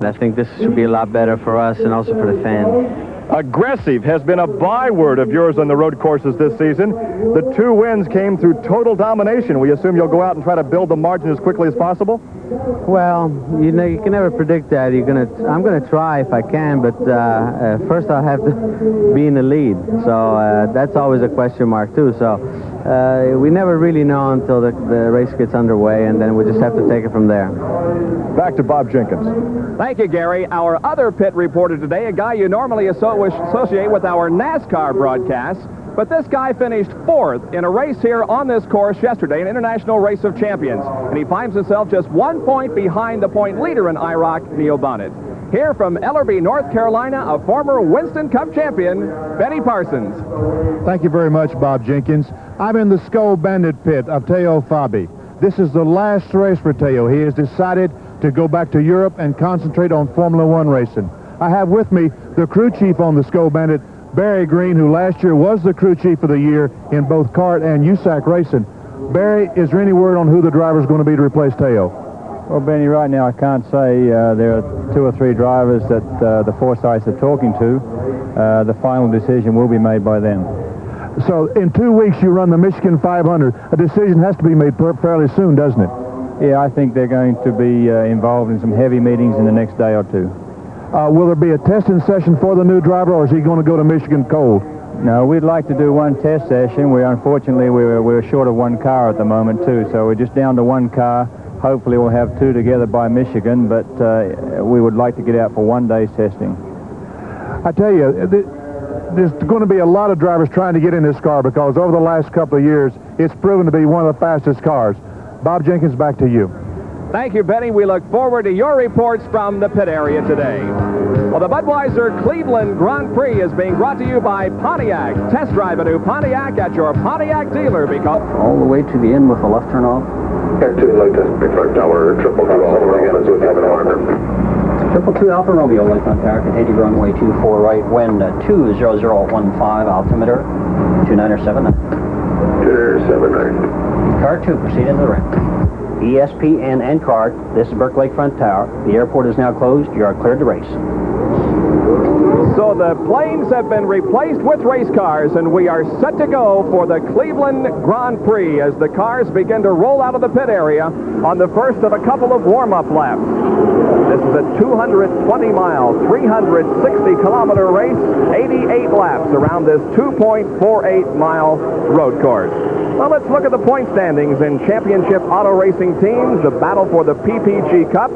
I think this should be a lot better for us and also for the fans. Aggressive has been a byword of yours on the road courses this season. The 2 wins came through total domination. We assume you'll go out and try to build the margin as quickly as possible? Well, you know, you can never predict that. I'm gonna try if I can, but first I'll have to be in the lead. So that's always a question mark too. So we never really know until the race gets underway, and then we just have to take it from there. Back to Bob Jenkins. Thank you, Gary. Our other pit reporter today, a guy you normally associate with our NASCAR broadcasts, but this guy finished 4th in a race here on this course yesterday, an International Race of Champions, and he finds himself just 1 point behind the point leader in IROC, Neil Bonnet. Here from Ellerbe, North Carolina, a former Winston Cup champion, Benny Parsons. Thank you very much, Bob Jenkins. I'm in the Skull Bandit pit of Teo Fabi. This is the last race for Teo. He has decided to go back to Europe and concentrate on Formula One racing. I have with me the crew chief on the Skull Bandit, Barry Green, who last year was the crew chief of the year in both kart and USAC racing. Barry, is there any word on who the driver is going to be to replace Teo? Well, Benny, right now I can't say. There are 2 or 3 drivers that the Forsyths are talking to. The final decision will be made by them. So in 2 weeks you run the Michigan 500. A decision has to be made fairly soon, doesn't it? Yeah, I think they're going to be involved in some heavy meetings in the next day or 2. Will there be a testing session for the new driver, or is he going to go to Michigan cold? No, we'd like to do 1 test session. Unfortunately, we're short of 1 car at the moment, too, so we're just down to 1 car. Hopefully we'll have 2 together by Michigan, but we would like to get out for 1 day's testing. I tell you, there's going to be a lot of drivers trying to get in this car because over the last couple of years, it's proven to be one of the fastest cars. Bob Jenkins, back to you. Thank you, Benny. We look forward to your reports from the pit area today. Well, the Budweiser Cleveland Grand Prix is being brought to you by Pontiac. Test drive a new Pontiac at your Pontiac dealer because... All the way to the end with the left turn off. Air 2, like this, Big Flight Tower, 222 Alpha again, is with Kevin Walker. 222 Alpha Romeo, Lakeland Park, at 80 runway 24 right, wind 20015, altimeter 2979. 2979. Car 2, proceed into the ramp. ESPN and card, this is Burke Lakefront Tower. The airport is now closed. You are cleared to race. So the planes have been replaced with race cars, and we are set to go for the Cleveland Grand Prix as the cars begin to roll out of the pit area on the first of a couple of warm-up laps. This is a 220-mile, 360-kilometer race, 88 laps around this 2.48-mile road course. Well, let's look at the point standings in championship auto racing teams, the battle for the PPG Cup.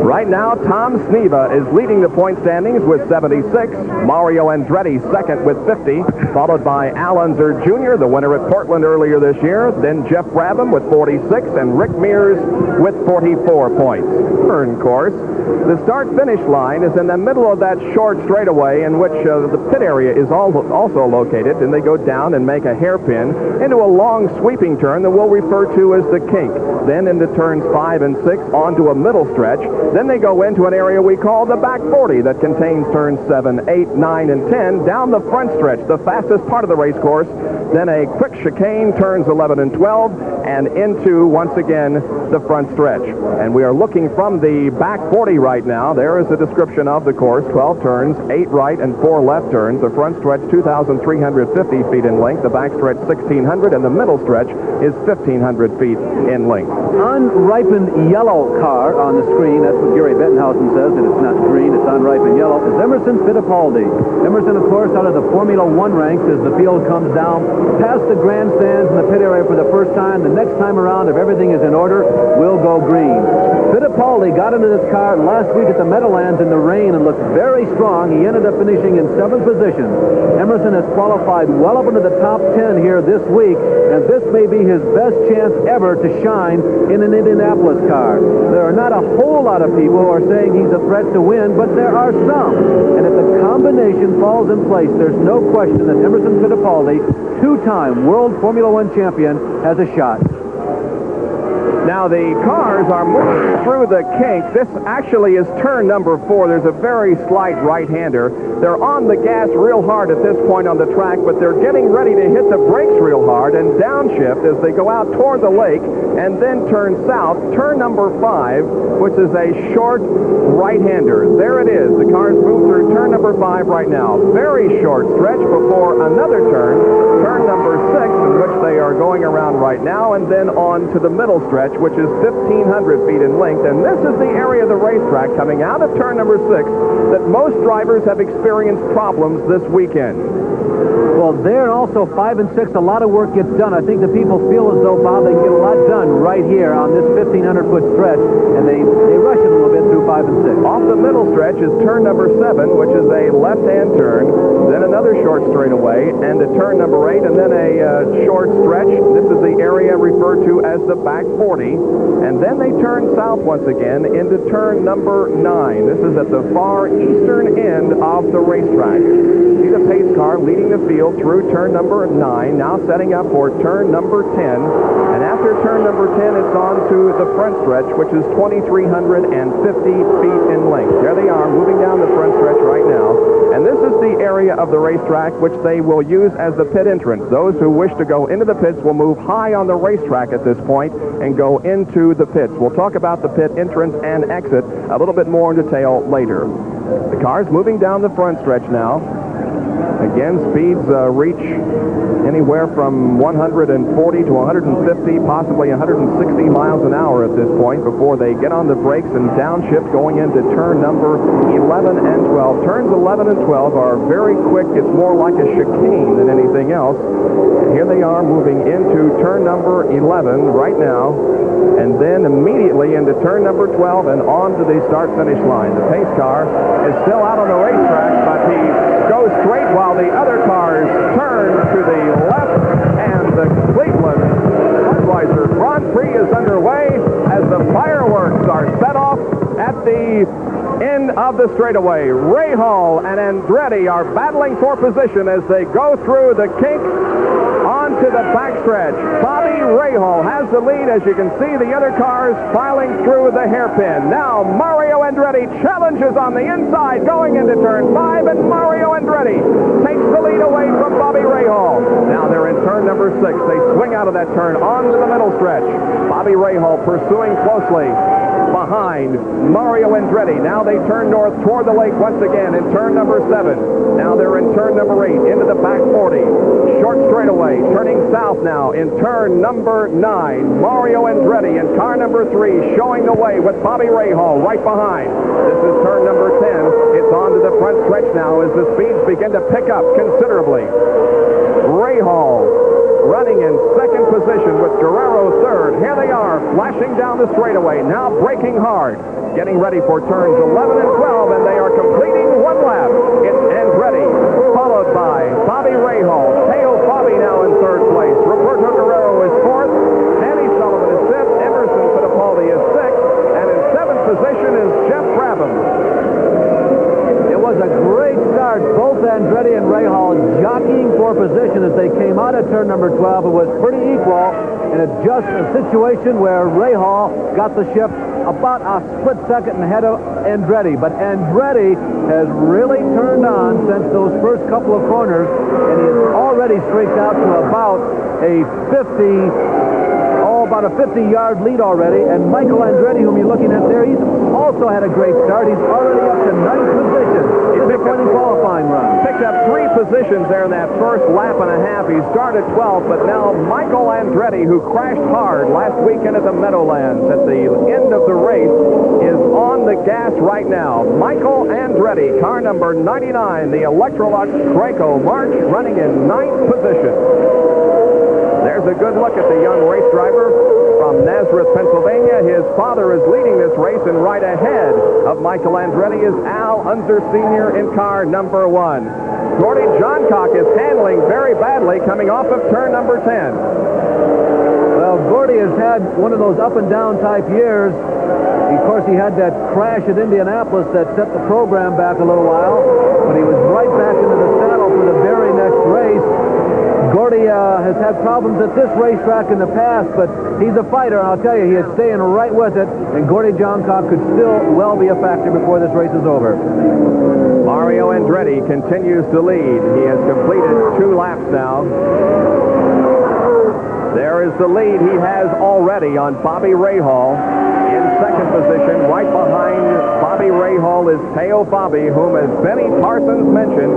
Right now, Tom Sneva is leading the point standings with 76. Mario Andretti second with 50, followed by Al Unser Jr., the winner at Portland earlier this year. Then Jeff Brabham with 46, and Rick Mears with 44 points. Turn course. The start-finish line is in the middle of that short straightaway in which the pit area is also located, and they go down and make a hairpin into a long sweeping turn that we'll refer to as the kink. Then into turns 5 and 6 onto a middle stretch. Then they go into an area we call the back 40 that contains turns 7, 8, 9, and 10 down the front stretch, the fastest part of the race course. Then a quick chicane, turns 11 and 12, and into, once again, the front stretch. And we are looking from the back 40 right now. There is a description of the course: 12 turns, 8 right and 4 left turns. The front stretch 2,350 feet in length, the back stretch 1,600, and the middle stretch is 1,500 feet in length. Unripened yellow car on the screen, that's what Gary Bettenhausen says, that it's not green, it's unripened yellow, is Emerson Fittipaldi. Emerson, of course, out of the Formula One ranks as the field comes down past the grandstands in the pit area for the first time. The next time around, if everything is in order, we'll go green. Fittipaldi got into this car last week at the Meadowlands in the rain and looked very strong. He ended up finishing in 7th position. Emerson has qualified well up into the top 10 here this week, and this may be his best chance ever to shine in an Indianapolis car. There are not a whole lot of people who are saying he's a threat to win, but there are some. And if the combination falls in place, there's no question that Emerson Fittipaldi, 2-time World Formula One champion, has a shot. Now the cars are moving through the kink. This actually is turn number 4. There's a very slight right-hander. They're on the gas real hard at this point on the track, but they're getting ready to hit the brakes real hard and downshift as they go out toward the lake and then turn south. Turn number 5, which is a short right-hander. There it is. The cars move through turn number 5 right now. Very short stretch before another turn, turn number 6, in which they are going around right now, and then on to the middle stretch, which is 1,500 feet in length. And this is the area of the racetrack coming out of turn number 6 that most drivers have experienced problems this weekend. Well, there and also 5 and 6, a lot of work gets done. I think the people feel as though, Bob, they can get a lot done right here on this 1,500-foot stretch, and they rush it a little bit through 5 and 6. Off the middle stretch is turn number 7, which is a left-hand turn, then another short straightaway, and a turn number 8, and then a short stretch. This is the area referred to as the back 40, and then they turn south once again into turn number 9. This is at the far eastern end of the racetrack. See the pace car leading the field through turn number 9, now setting up for turn number 10. And after turn number 10, it's on to the front stretch, which is 2,350 feet in length. There they are, moving down the front stretch right now. And this is the area of the racetrack which they will use as the pit entrance. Those who wish to go into the pits will move high on the racetrack at this point and go into the pits. We'll talk about the pit entrance and exit a little bit more in detail later. The cars moving down the front stretch now. Again, speeds reach anywhere from 140 to 150, possibly 160 miles an hour at this point before they get on the brakes and downshift going into turn number 11 and 12. Turns 11 and 12 are very quick. It's more like a chicane than anything else. And here they are moving into turn number 11 right now, and then immediately into turn number 12 and on to the start-finish line. The pace car is still out on the racetrack, but he goes straight while the other cars turn to the left, and the Cleveland Budweiser Grand Prix is underway as the fireworks are set off at the end of the straightaway. Rahal and Andretti are battling for position as they go through the kink onto the backstretch. Bobby Rahal has the lead. As you can see, the other cars filing through the hairpin. Now Mario Andretti challenges on the inside going into turn 5, and Mario Andretti takes the lead away from Bobby Rahal. Now they're in turn number 6. They swing out of that turn onto the middle stretch. Bobby Rahal pursuing closely behind Mario Andretti. Now they turn north toward the lake once again in turn number 7. Now they're in turn number 8 into the back 40. Short straightaway, turning south now in turn number 9. Mario Andretti in car number 3 showing the way with Bobby Rahal right behind. This is turn number 10. It's on to the front stretch now as the speeds begin to pick up considerably. Rahal running in second position with Guerrero third. Here they are, flashing down the straightaway, now braking hard, getting ready for turns 11 and 12, and they are completing one lap. It's Andretti, followed by Bobby Rahal. Teo Fabi now in third place. Roberto Guerrero is fourth. Danny Sullivan is fifth. Emerson Fittipaldi is sixth. And in seventh position is Jeff Brabham. It was a great start. Both Andretti and Rahal jockeying for position as they came out of turn number 12. It was pretty equal, and it's just a situation where Rahal got the ship about a split second ahead of Andretti. But Andretti has really turned on since those first couple of corners, and he has already streaked out to about a 50-yard lead already. And Michael Andretti, whom you're looking at there, he's also had a great start. He's already up to 9th position. Disappointing qualifying run. Picked up 3 positions there in that first lap and a half. He started 12th, but now Michael Andretti, who crashed hard last weekend at the Meadowlands at the end of the race, is on the gas right now. Michael Andretti, car number 99, the Electrolux Graco March, running in 9th position. There's a good look at the young race driver from Nazareth, Pennsylvania. His father is leading this race, and right ahead of Michael Andretti is Al Unser Sr. in car number 1. Gordy Johncock is handling very badly coming off of turn number 10. Well, Gordy has had one of those up-and-down type years. Of course, he had that crash at Indianapolis that set the program back a little while, but he was right back into the saddle for the very next race. Gordy has had problems at this racetrack in the past, but he's a fighter, and I'll tell you, he is staying right with it, and Gordy Johncock could still well be a factor before this race is over. Mario Andretti continues to lead. He has completed 2 laps now. There is the lead he has already on Bobby Rahal. In second position, right behind Bobby Rahal is Teo Fabi, whom, as Benny Parsons mentioned,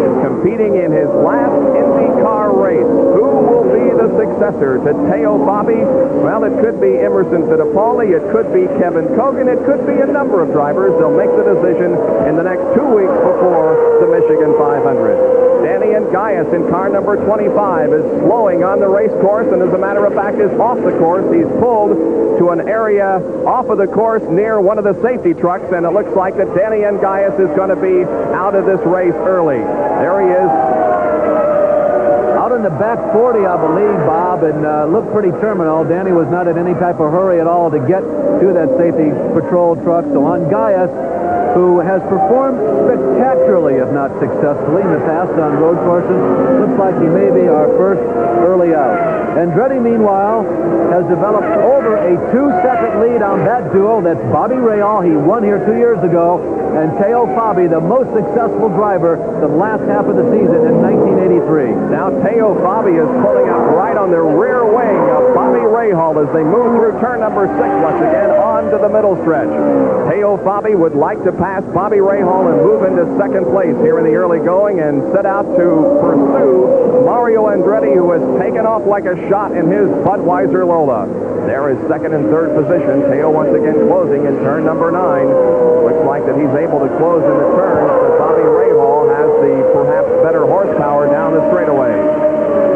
is competing in his last IndyCar race. Who will be the successor to Teo Fabi? Well, it could be Emerson Fittipaldi, it could be Kevin Kogan, it could be a number of drivers. They'll make the decision in the next 2 weeks before the Michigan 500. Daniel Gaius in car number 25 is slowing on the race course, and as a matter of fact is off the course. He's pulled to an area off of the course near one of the safety trucks, and it looks like that Daniel Gaius is going to be out of this race early. There he is. Out in the back 40, I believe, Bob, and looked pretty terminal. Danny was not in any type of hurry at all to get to that safety patrol truck. So on Gaius, who has performed spectacularly, if not successfully, in the past on road courses, looks like he may be our first early out. Andretti, meanwhile, has developed over a 2-second lead on that duo. That's Bobby Rahal. He won here 2 years ago. And Teo Fabi, the most successful driver the last half of the season in 1983. Now Teo Fabi is pulling up right on the rear wing of Bobby Rahal as they move through turn number 6 once again onto the middle stretch. Teo Fabi would like to pass Bobby Rahal and move into second place here in the early going and set out to pursue Mario Andretti, who has taken off like a shot in his Budweiser Lola. There is second and third position. Teo once again closing in turn number 9. Looks like that he's able to close in the turns, but Bobby Rahal has the perhaps better horsepower down the straightaway.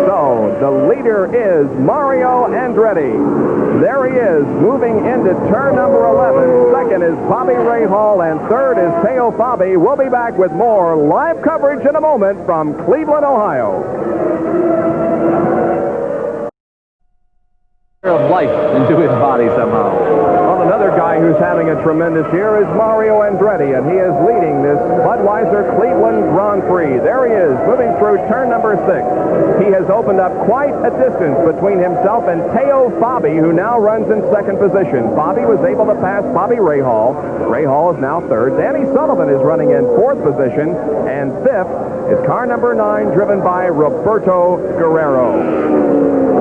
So the leader is Mario Andretti. There he is, moving into turn number 11. Second is Bobby Rahal, and third is Teo Fabi. We'll be back with more live coverage in a moment from Cleveland, Ohio. Of life into his body somehow. Well, another guy who's having a tremendous year is Mario Andretti, and he is leading this Budweiser Cleveland Grand Prix. There he is, moving through turn number 6. He has opened up quite a distance between himself and Teo Fabi, who now runs in second position. Fabi was able to pass Bobby Rahal. Rahal is now third. Danny Sullivan is running in fourth position, and fifth is car number 9, driven by Roberto Guerrero.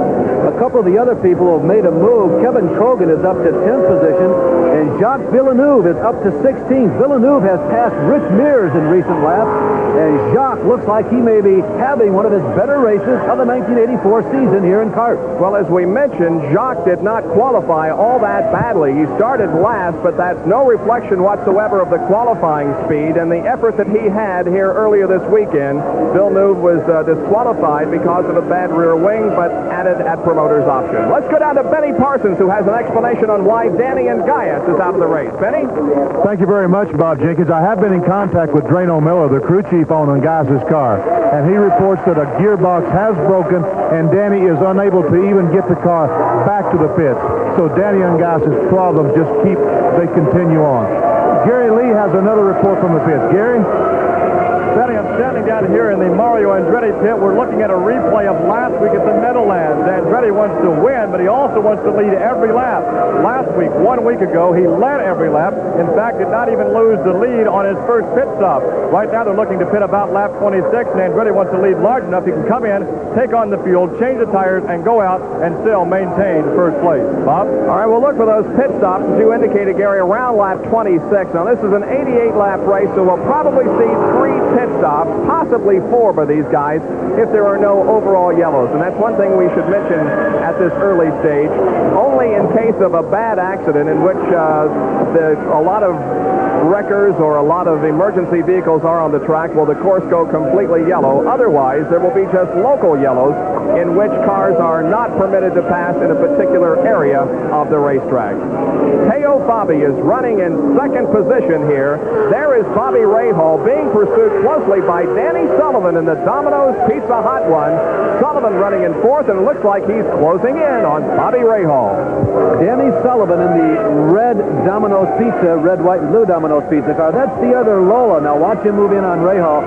A couple of the other people who have made a move. Kevin Kogan is up to 10th position, and Jacques Villeneuve is up to 16th. Villeneuve has passed Rich Mears in recent laps, and Jacques looks like he may be having one of his better races of the 1984 season here in kart. Well, as we mentioned, Jacques did not qualify all that badly. He started last, but that's no reflection whatsoever of the qualifying speed and the effort that he had here earlier this weekend. Villeneuve was disqualified because of a bad rear wing, but added at promoter's option. Let's go down to Benny Parsons, who has an explanation on why Danny and Gaius is out of the race. Benny? Thank you very much, Bob Jenkins. I have been in contact with Drano Miller, the crew chief on Gaius' car, and he reports that a gearbox has broken, and Danny is unable to even get the car back to the pits. So Danny and Gaius' problems just they continue on. Gary Lee has another report from the pits. Gary? Benny, I'm standing down here in the Mario Andretti pit. We're looking at a replay of last week at the Meadowlands. Andretti wants to win, but he also wants to lead every lap. Last week, 1 week ago, he led every lap. In fact, did not even lose the lead on his first pit stop. Right now, they're looking to pit about lap 26, and Andretti wants to lead large enough he can come in, take on the field, change the tires, and go out and still maintain first place. Bob? All right, we'll look for those pit stops, as you indicated, Gary, around lap 26. Now, this is an 88-lap race, so we'll probably see 3 pit stops, possibly 4 by these guys, if there are no overall yellows. And that's one thing we should mention at this early stage. Only in case of a bad accident in which a lot of wreckers or a lot of emergency vehicles are on the track will the course go completely yellow. Otherwise, there will be just local yellows in which cars are not permitted to pass in a particular area of the racetrack. Teo Fabi is running in second position here. There is Bobby Rahal being pursued closely by Danny Sullivan in the Domino's Pizza Hut one. Sullivan running in fourth, and it looks like he's closing in on Bobby Rahal. Danny Sullivan in the red Domino's Pizza, red, white, and blue Domino's Pizza car. That's the other Lola. Now watch him move in on Rahal.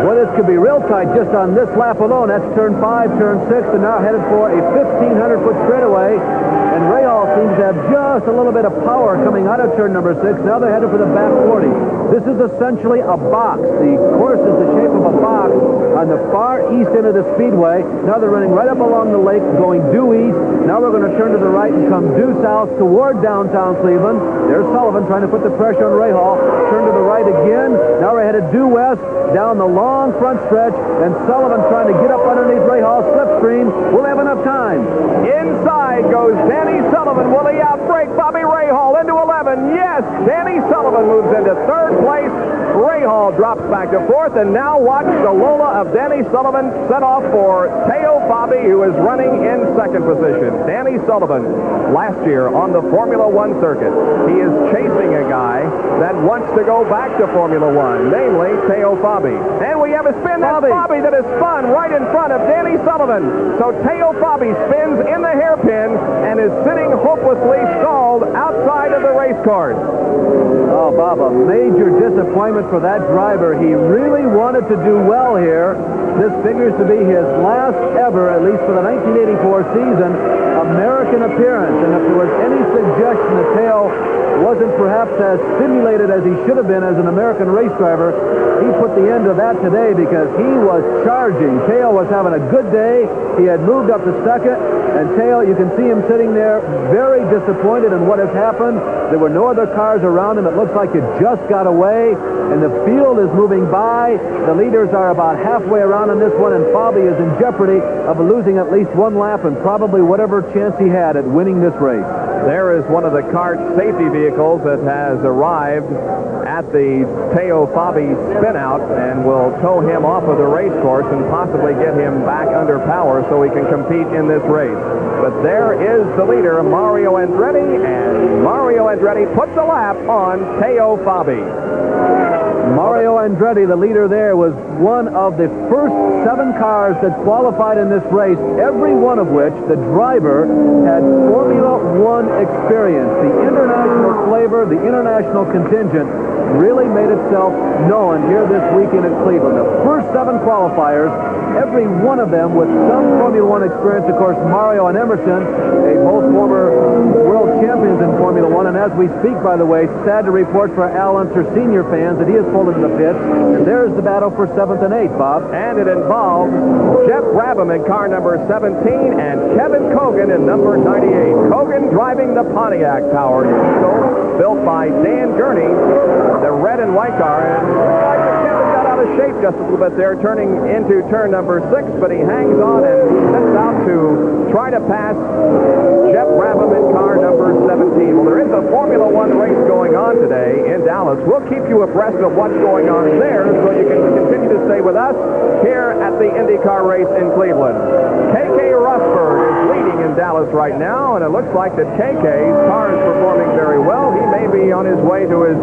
What is this could be real tight just on this lap alone. That's turn 5, turn 6, and now headed for a 1,500-foot straightaway. And Rahal seems to have just a little bit of power coming out of turn number 6. Now they're headed for the back 40. This is essentially a box. The course is the shape of a box on the far east end of the speedway. Now they're running right up along the lake, going due east. Now we're going to turn to the right and come due south toward downtown Cleveland. There's Sullivan trying to put the pressure on Rahal. Turn to the right again. Now we're headed due west down the long front stretch, and Sullivan trying to get up underneath Rahal's slipstream. We'll have enough time. Inside goes Danny Sullivan. Will he outbreak Bobby Rahal into 11? Yes! Danny Sullivan moves into third place. Rahal drops back to fourth, and now watch the Lola of Danny Sullivan set off for Teo Fabi, who is running in second position. Danny Sullivan, last year on the Formula One circuit, he is chasing a guy that wants to go back to Formula One, namely Teo Fabi. And we have a spin. That's Fabi that is spun right in front of Danny Sullivan. So Teo Fabi spins in the hairpin and is sitting hopelessly stalled outside of the race cars. Oh, Bob, a major disappointment for that driver. He really wanted to do well here. This figures to be his last ever, at least for the 1984 season, American appearance. And if there was any suggestion that Teo wasn't perhaps as stimulated as he should have been as an American race driver, he put the end to that today because he was charging. Teo was having a good day. He had moved up to second, and Teo, you can see him sitting there very disappointed in what has happened. There were no other cars around him. It looks like it just got away, and the field is moving by. The leaders are about halfway around in this one, and Fabi is in jeopardy of losing at least one lap and probably whatever chance he had at winning this race. There is one of the kart safety vehicles that has arrived at the Teo Fabi spin-out and will tow him off of the race course and possibly get him back under power so he can compete in this race. But there is the leader, Mario Andretti, and Mario Andretti puts a lap on Teo Fabi. Mario Andretti, the leader there, was one of the first 7 cars that qualified in this race, every one of which the driver had Formula One experience. The international flavor, the international contingent really made itself known here this weekend in Cleveland. The first 7 qualifiers, every one of them with some Formula One experience. Of course, Mario and Emerson, both former world champions in Formula One. And as we speak, by the way, sad to report for Al Unser Sr. fans that he has pulled into the pits. And there's the battle for 7th and 8th, Bob. And it involves Jeff Brabham in car number 17 and Kevin Cogan in number 98. Cogan driving the Pontiac powered vehicle built by Dan Gurney, the red and white car. And Kevin got out of shape just a little bit there, turning into turn number 6, but he hangs on and sets out to try to pass Jeff Brabham in car number 17. Well, there is a Formula One race going on today in Dallas. We'll keep you abreast of what's going on there so you can continue to stay with us here at the IndyCar race in Cleveland. KK Rosberg is leading in Dallas right now, and it looks like that KK's car is performing very well. He may be on his way to his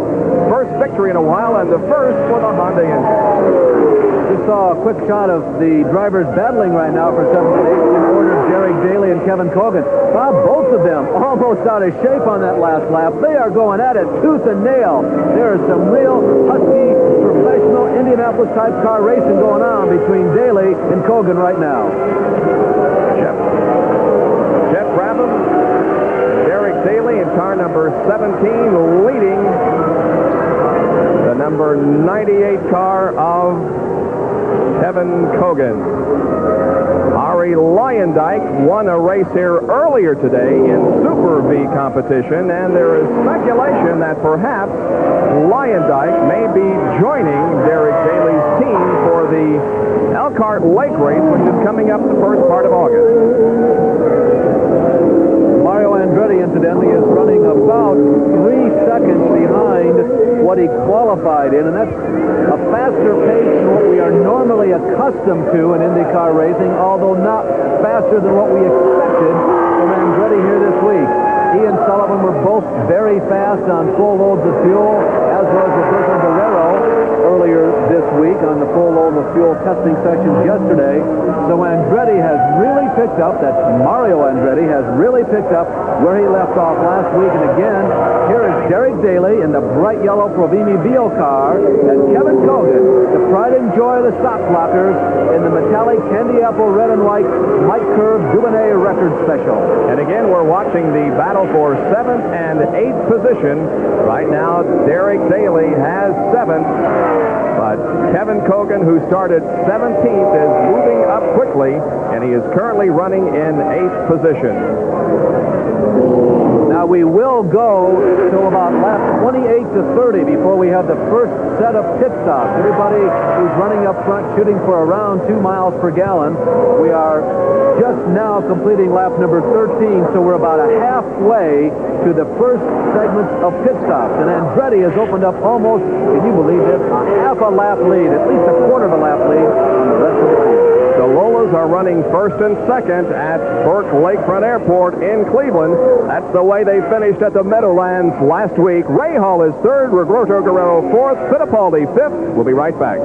first victory in a while, and the first for the Honda engine. Just saw a quick shot of the drivers battling right now for 7th and 8th in order of Derek Daly and Kevin Cogan. Bob, both of them almost out of shape on that last lap. They are going at it tooth and nail. There is some real husky, professional Indianapolis-type car racing going on between Daly and Cogan right now. Jeff Brabham, Derek Daly in car number 17 leading the number 98 car of Kevin Cogan. Ari Leyendijk won a race here earlier today in Super V competition, and there is speculation that perhaps Leyendijk may be joining Derek Daly's team for the Elkhart Lake race, which is coming up the first part of August. Mario Andretti, incidentally, is running about 3 seconds behind what he qualified in, and that's a faster pace than what we are normally accustomed to in IndyCar racing, although not faster than what we expected from Andretti here this week. He and Sullivan were both very fast on full loads of fuel, as was Roberto Guerrero earlier this this week on the full load of fuel testing sessions yesterday. So Andretti has really picked up, that's Mario Andretti, has really picked up where he left off last week. And again, here is Derek Daly in the bright yellow Provimi Bio car, and Kevin Kogan, the pride and joy of the stock blockers, in the metallic candy apple red and white Mike Curb Dubonnet record special. And again, we're watching the battle for 7th and 8th position. Right now, Derek Daly has 7th, but Kevin Kogan, who started 17th, is moving up quickly, and he is currently running in 8th position. Now we will go to about lap 28 to 30 before we have the first set of pit stops. Everybody who's running up front shooting for around 2 miles per gallon. We are just now completing lap number 13, so we're about a halfway to the first segment of pit stops. And Andretti has opened up almost, can you believe this, a half a lap lead, at least a quarter of a lap lead on the rest of the field. The Lolas are running 1st and 2nd at Burke Lakefront Airport in Cleveland. That's the way they finished at the Meadowlands last week. Ray Hall is 3rd, Roberto Guerrero 4th, Fittipaldi 5th. We'll be right back.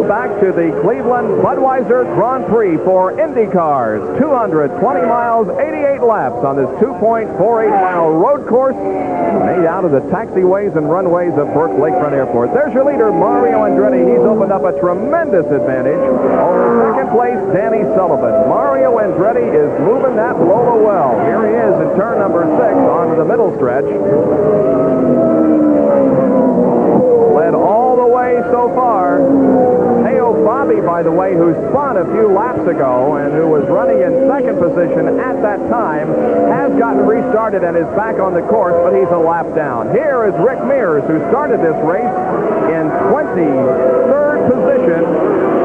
Back to the Cleveland Budweiser Grand Prix for Indy cars. 220 miles, 88 laps on this 2.48-mile road course made out of the taxiways and runways of Burke Lakefront Airport. There's your leader, Mario Andretti. He's opened up a tremendous advantage over 2nd place, Danny Sullivan. Mario Andretti is moving that Lola well. Here he is in turn number 6 onto the middle stretch. Led all the way so far. Teo Fabi, by the way, who spun a few laps ago and who was running in 2nd position at that time, has gotten restarted and is back on the course, but he's a lap down. Here is Rick Mears, who started this race in 23rd position.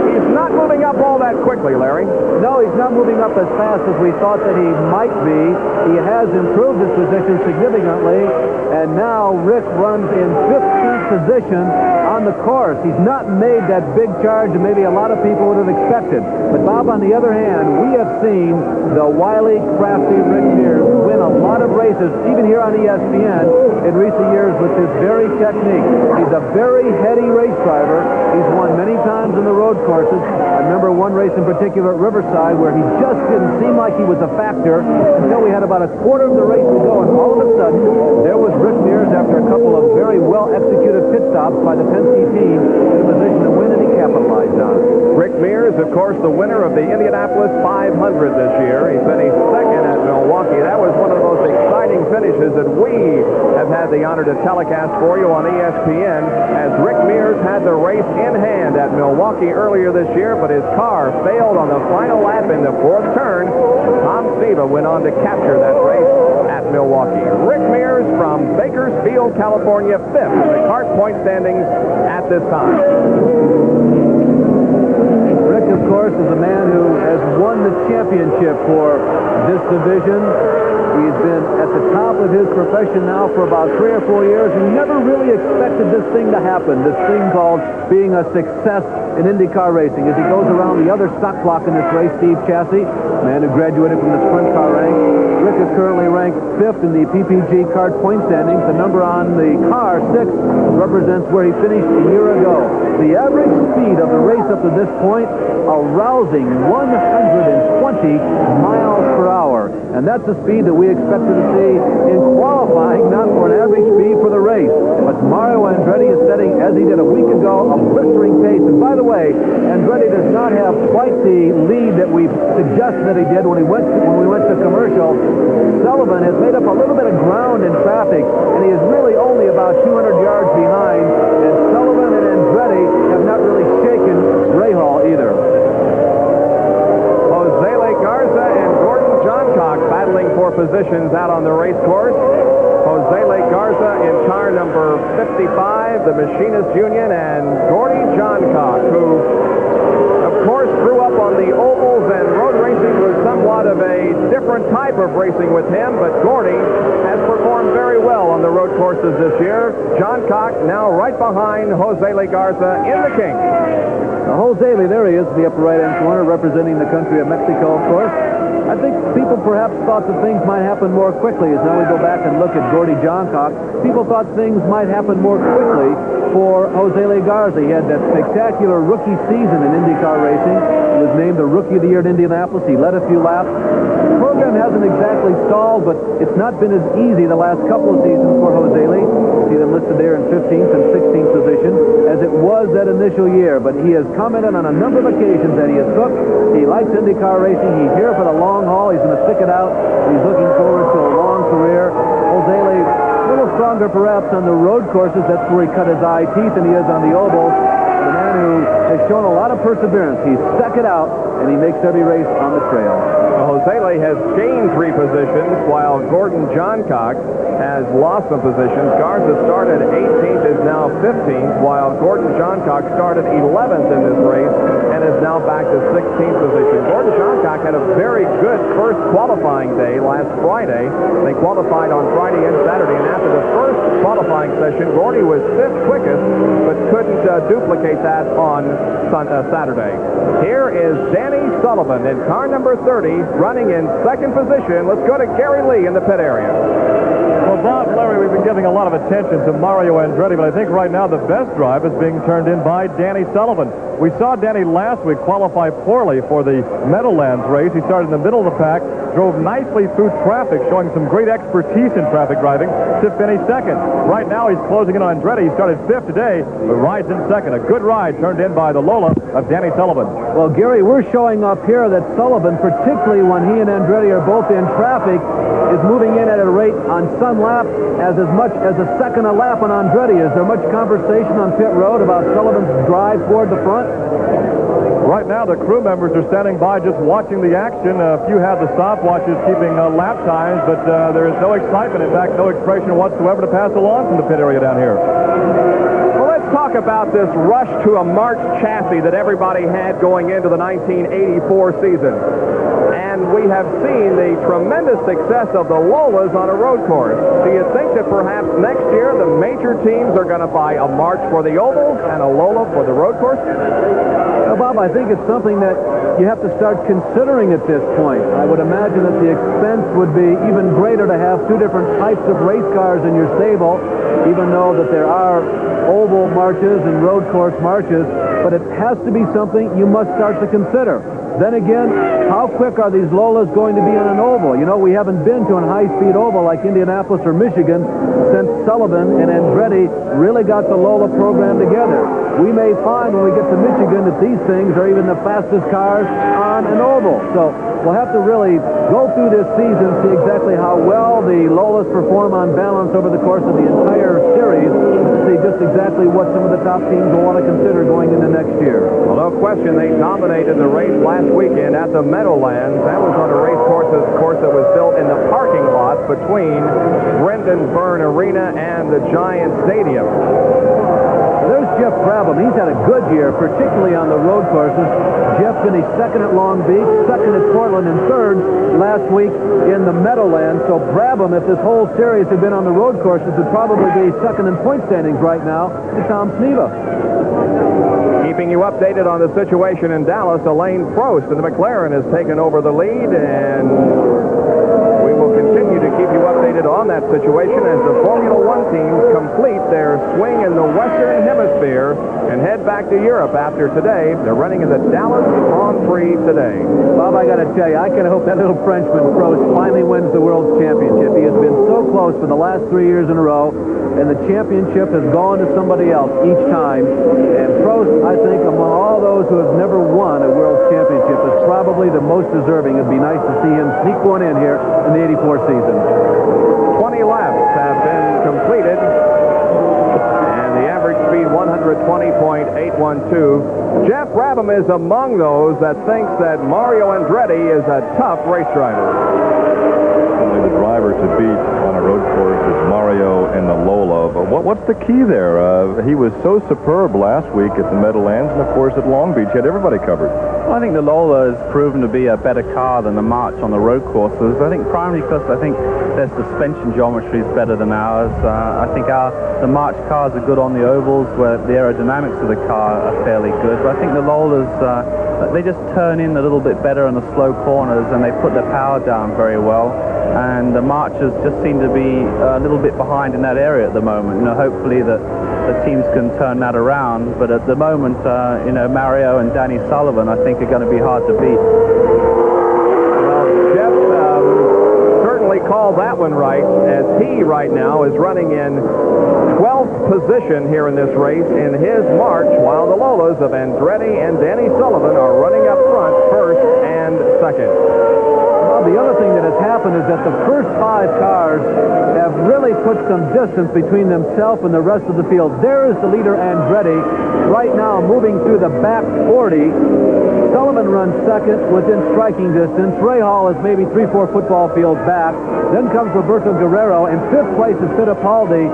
He's not moving up all that quickly, Larry. No, he's not moving up as fast as we thought that he might be. He has improved his position significantly, and now Rick runs in 15th position on the course. He's not made that big charge that maybe a lot of people would have expected. But Bob, on the other hand, we have seen the wily, crafty Rick Mears win a lot of races, even here on ESPN, in recent years with this very technique. He's a very heady race driver. He's won many times in the road courses. I remember one race in particular at Riverside where he just didn't seem like he was a factor until we had about a quarter of the race to go, and all of a sudden, there was Rick Mears after a couple of very well-executed pit stops by the Penske team in a position to win, and he capitalized on it. Rick Mears, of course, the winner of the Indianapolis 500 this year. He finished 2nd at Milwaukee. That was one of the most exciting finishes that we have had the honor to telecast for you on ESPN, as Rick Mears had the race in hand at Milwaukee earlier this year, but his car failed on the final lap in the 4th turn. Tom Sneva went on to capture that race at Milwaukee. Rick Mears from Bakersfield, California, 5th in the kart point standings at this time. Rick, of course, is a man who has won the championship for this division. He's been at the top of his profession now for about 3 or 4 years, and never really expected this thing to happen, this thing called being a success in IndyCar racing. As he goes around the other stock block in this race, Steve Chassis, man who graduated from the sprint car ranks. Rick is currently ranked 5th in the PPG kart point standings. The number on the car, 6, represents where he finished a year ago. The average speed of the race up to this point, a rousing 120 miles per hour. And that's the speed that we expected to see in qualifying, not for an average speed for the race. But Mario Andretti is setting, as he did a week ago, a blistering pace. And by the way, Andretti does not have quite the lead that we suggested that he did when we went to commercial. Sullivan has made up a little bit of ground in traffic, and he is really only about 200 yards behind. And Sullivan and Andretti have not really shaken Ray Hall either. Jose Garza and Gordon Johncock battling for positions out on the race course. Jose Garza in car number 55, the Machinist Union, and Gordy Johncock, who, of course, grew up on the ovals, and road racing was somewhat of a different type of racing with him, but Gordy has performed very well on the road courses this year. Johncock now right behind Jose Garza in the King. Now, Jose, there he is in the upper right-hand corner, representing the country of Mexico, of course. I think people perhaps thought that things might happen more quickly. As now we go back and look at Gordy Johncock, people thought things might happen more quickly for Jose Le Garza. He had that spectacular rookie season in IndyCar racing. He was named the Rookie of the Year at Indianapolis. He led a few laps. The program hasn't exactly stalled, but it's not been as easy the last couple of seasons for Jose Le. See them listed there in 15th and 16th position as it was that initial year. But he has commented on a number of occasions that he has took. He likes IndyCar racing. He's here for the long haul. He's going to stick it out. He's looking forward to a long career. Jose Le, a little stronger perhaps on the road courses. That's where he cut his eye teeth than he is on the ovals. The man who has shown a lot of perseverance. He's stuck it out, and he makes every race on the trail. Well, Jose Le has gained 3 positions, while Gordon Johncock has lost some positions. Garza started 18th, is now 15th, while Gordon Johncock started 11th in this race and is now back to 16th position. Gordon Johncock had a very good first qualifying day last Friday. They qualified on Friday and Saturday, and after the first qualifying session, Gordy was 5th quickest, but couldn't duplicate that on Saturday. Here is Danny Sullivan in car number 30, running in 2nd position. Let's go to Gary Lee in the pit area. Well, Bob, Larry, we've been giving a lot of attention to Mario Andretti, but I think right now the best drive is being turned in by Danny Sullivan. We saw Danny last week qualify poorly for the Meadowlands race. He started in the middle of the pack, drove nicely through traffic, showing some great expertise in traffic driving to finish 2nd. Right now he's closing in on Andretti. He started 5th today, but rides in 2nd. A good ride turned in by the Lola of Danny Sullivan. Well, Gary, we're showing up here that Sullivan, particularly when he and Andretti are both in traffic, is moving in at a rate on some laps as much as a second a lap on Andretti. Is there much conversation on pit road about Sullivan's drive toward the front? Right now, the crew members are standing by just watching the action. A few have the stopwatches keeping lap times, but there is no excitement. In fact, no expression whatsoever to pass along from the pit area down here. Well, let's talk about this rush to a March chassis that everybody had going into the 1984 season. And we have seen the tremendous success of the Lolas on a road course. Do you think that perhaps next year the major teams are going to buy a March for the oval and a Lola for the road course? Well, Bob, I think it's something that you have to start considering at this point. I would imagine that the expense would be even greater to have 2 different types of race cars in your stable, even though that there are oval marches and road course marches, but it has to be something you must start to consider. Then again, how quick are these Lolas going to be on an oval? You know, we haven't been to a high-speed oval like Indianapolis or Michigan since Sullivan and Andretti really got the Lola program together. We may find when we get to Michigan that these things are even the fastest cars on an oval. So we'll have to really go through this season, see exactly how well the Lolas perform on balance over the course of the entire series, to see just exactly what some of the top teams will want to consider going into next year. Well, no question, they dominated the race last weekend at the Meadowlands. That was on a race course that was built in the parking lot between Brendan Byrne Arena and the Giant Stadium. There's Jeff Brabham. He's had a good year, particularly on the road courses. Jeff finished 2nd at Long Beach, 2nd at Portland, and 3rd last week in the Meadowlands. So Brabham, if this whole series had been on the road courses, would probably be 2nd in point standings right now to Tom Sneva. Keeping you updated on the situation in Dallas, Alain Prost and the McLaren has taken over the lead, and we will continue to keep you updated on that situation as the Formula One teams complete their swing in the Western Hemisphere and head back to Europe after today. They're running in the Dallas Grand Prix today. Bob, I got to tell you, I can hope that little Frenchman, Prost, finally wins the World Championship. He has been so close for the last 3 years in a row, and the championship has gone to somebody else each time. And Prost, I think, among all those who have never won a World Championship, is probably the most deserving. It'd be nice to see him sneak one in here in the 84 season. 20 laps have been completed, and the average speed 120.812. Jeff Brabham is among those that thinks that Mario Andretti is a tough race driver. driver to beat on a road course is Mario and the Lola. But what's the key there? He was so superb last week at the Meadowlands, and of course at Long Beach, he had everybody covered. Well, I think the Lola has proven to be a better car than the March on the road courses. I think primarily because I think their suspension geometry is better than ours. I think the March cars are good on the ovals where the aerodynamics of the car are fairly good. But I think the Lolas, they just turn in a little bit better in the slow corners, and they put their power down very well. And the Marches just seem to be a little bit behind in that area at the moment. Hopefully that the teams can turn that around. But at the moment, Mario and Danny Sullivan, I think, are going to be hard to beat. Well, Jeff certainly called that one right, as he right now is running in 12th position here in this race in his March, while the Lolas of Andretti and Danny Sullivan are running up front first and second. The other thing that has happened is that the first 5 cars have really put some distance between themselves and the rest of the field. There is the leader, Andretti, right now moving through the back 40. Sullivan runs second within striking distance. Rahal is maybe 3-4 football fields back. Then comes Roberto Guerrero. In 5th place is Fittipaldi.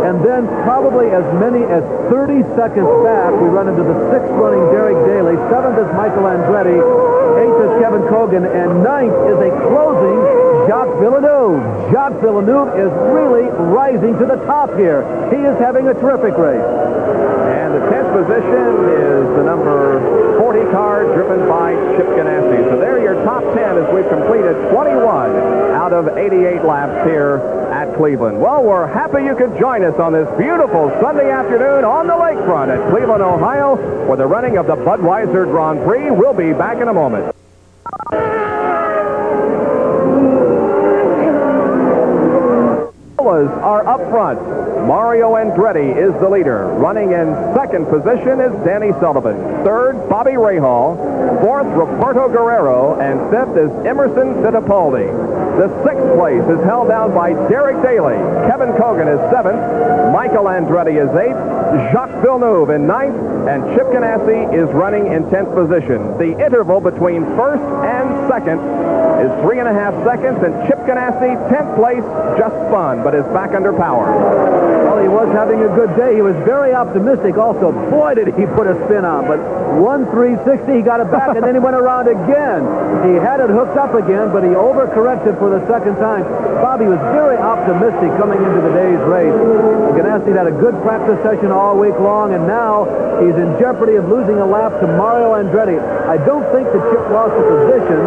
And then probably as many as 30 seconds back, we run into the 6th running Derek Daly. 7th is Michael Andretti. 8th is Kevin Kogan. And 9th is a closing Jacques Villeneuve. Jacques Villeneuve is really rising to the top here. He is having a terrific race. And the 10th position is the number 40 car driven by Chip Ganassi. So there are your top 10 as we've completed 21 out of 88 laps here at Cleveland. Well, we're happy you could join us on this beautiful Sunday afternoon on the lakefront at Cleveland, Ohio, for the running of the Budweiser Grand Prix. We'll be back in a moment. Are up front. Mario Andretti is the leader. Running in 2nd position is Danny Sullivan. 3rd, Bobby Rahal. 4th, Roberto Guerrero. And 5th is Emerson Fittipaldi. The 6th place is held down by Derek Daly. Kevin Kogan is 7th. Michael Andretti is 8th. Jacques Villeneuve in 9th. And Chip Ganassi is running in 10th position. The interval between 1st and 2nd is 3.5 seconds, and Chip Ganassi, 10th place, just spun, but is back under power. Well, he was having a good day. He was very optimistic also. Boy, did he put a spin on, but 1-360, he got it back, and then he went around again. He had it hooked up again, but he overcorrected for the 2nd time. Bobby was very optimistic coming into the day's race. Ganassi had a good practice session all week long, and now he's in jeopardy of losing a lap to Mario Andretti. I don't think that Chip lost the position.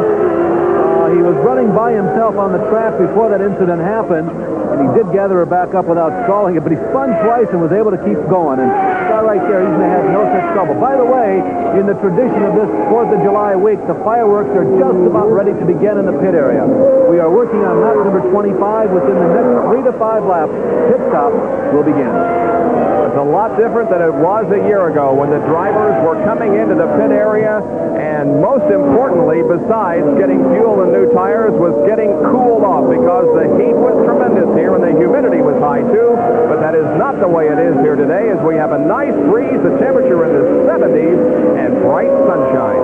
He was running by himself on the track before that incident happened, and he did gather her back up without stalling it, but he spun twice and was able to keep going. And that right there, he's going to have no such trouble. By the way, in the tradition of this 4th of July week, the fireworks are just about ready to begin in the pit area. We are working on lap number 25. Within the next 3 to 5 laps, pit stop will begin. It's a lot different than it was a year ago when the drivers were coming into the pit area, and most importantly, besides getting fuel and new tires, was getting cooled off because the heat was tremendous here and the humidity was high too. But that is not the way it is here today, as we have a nice breeze, the temperature in the 70s, and bright sunshine.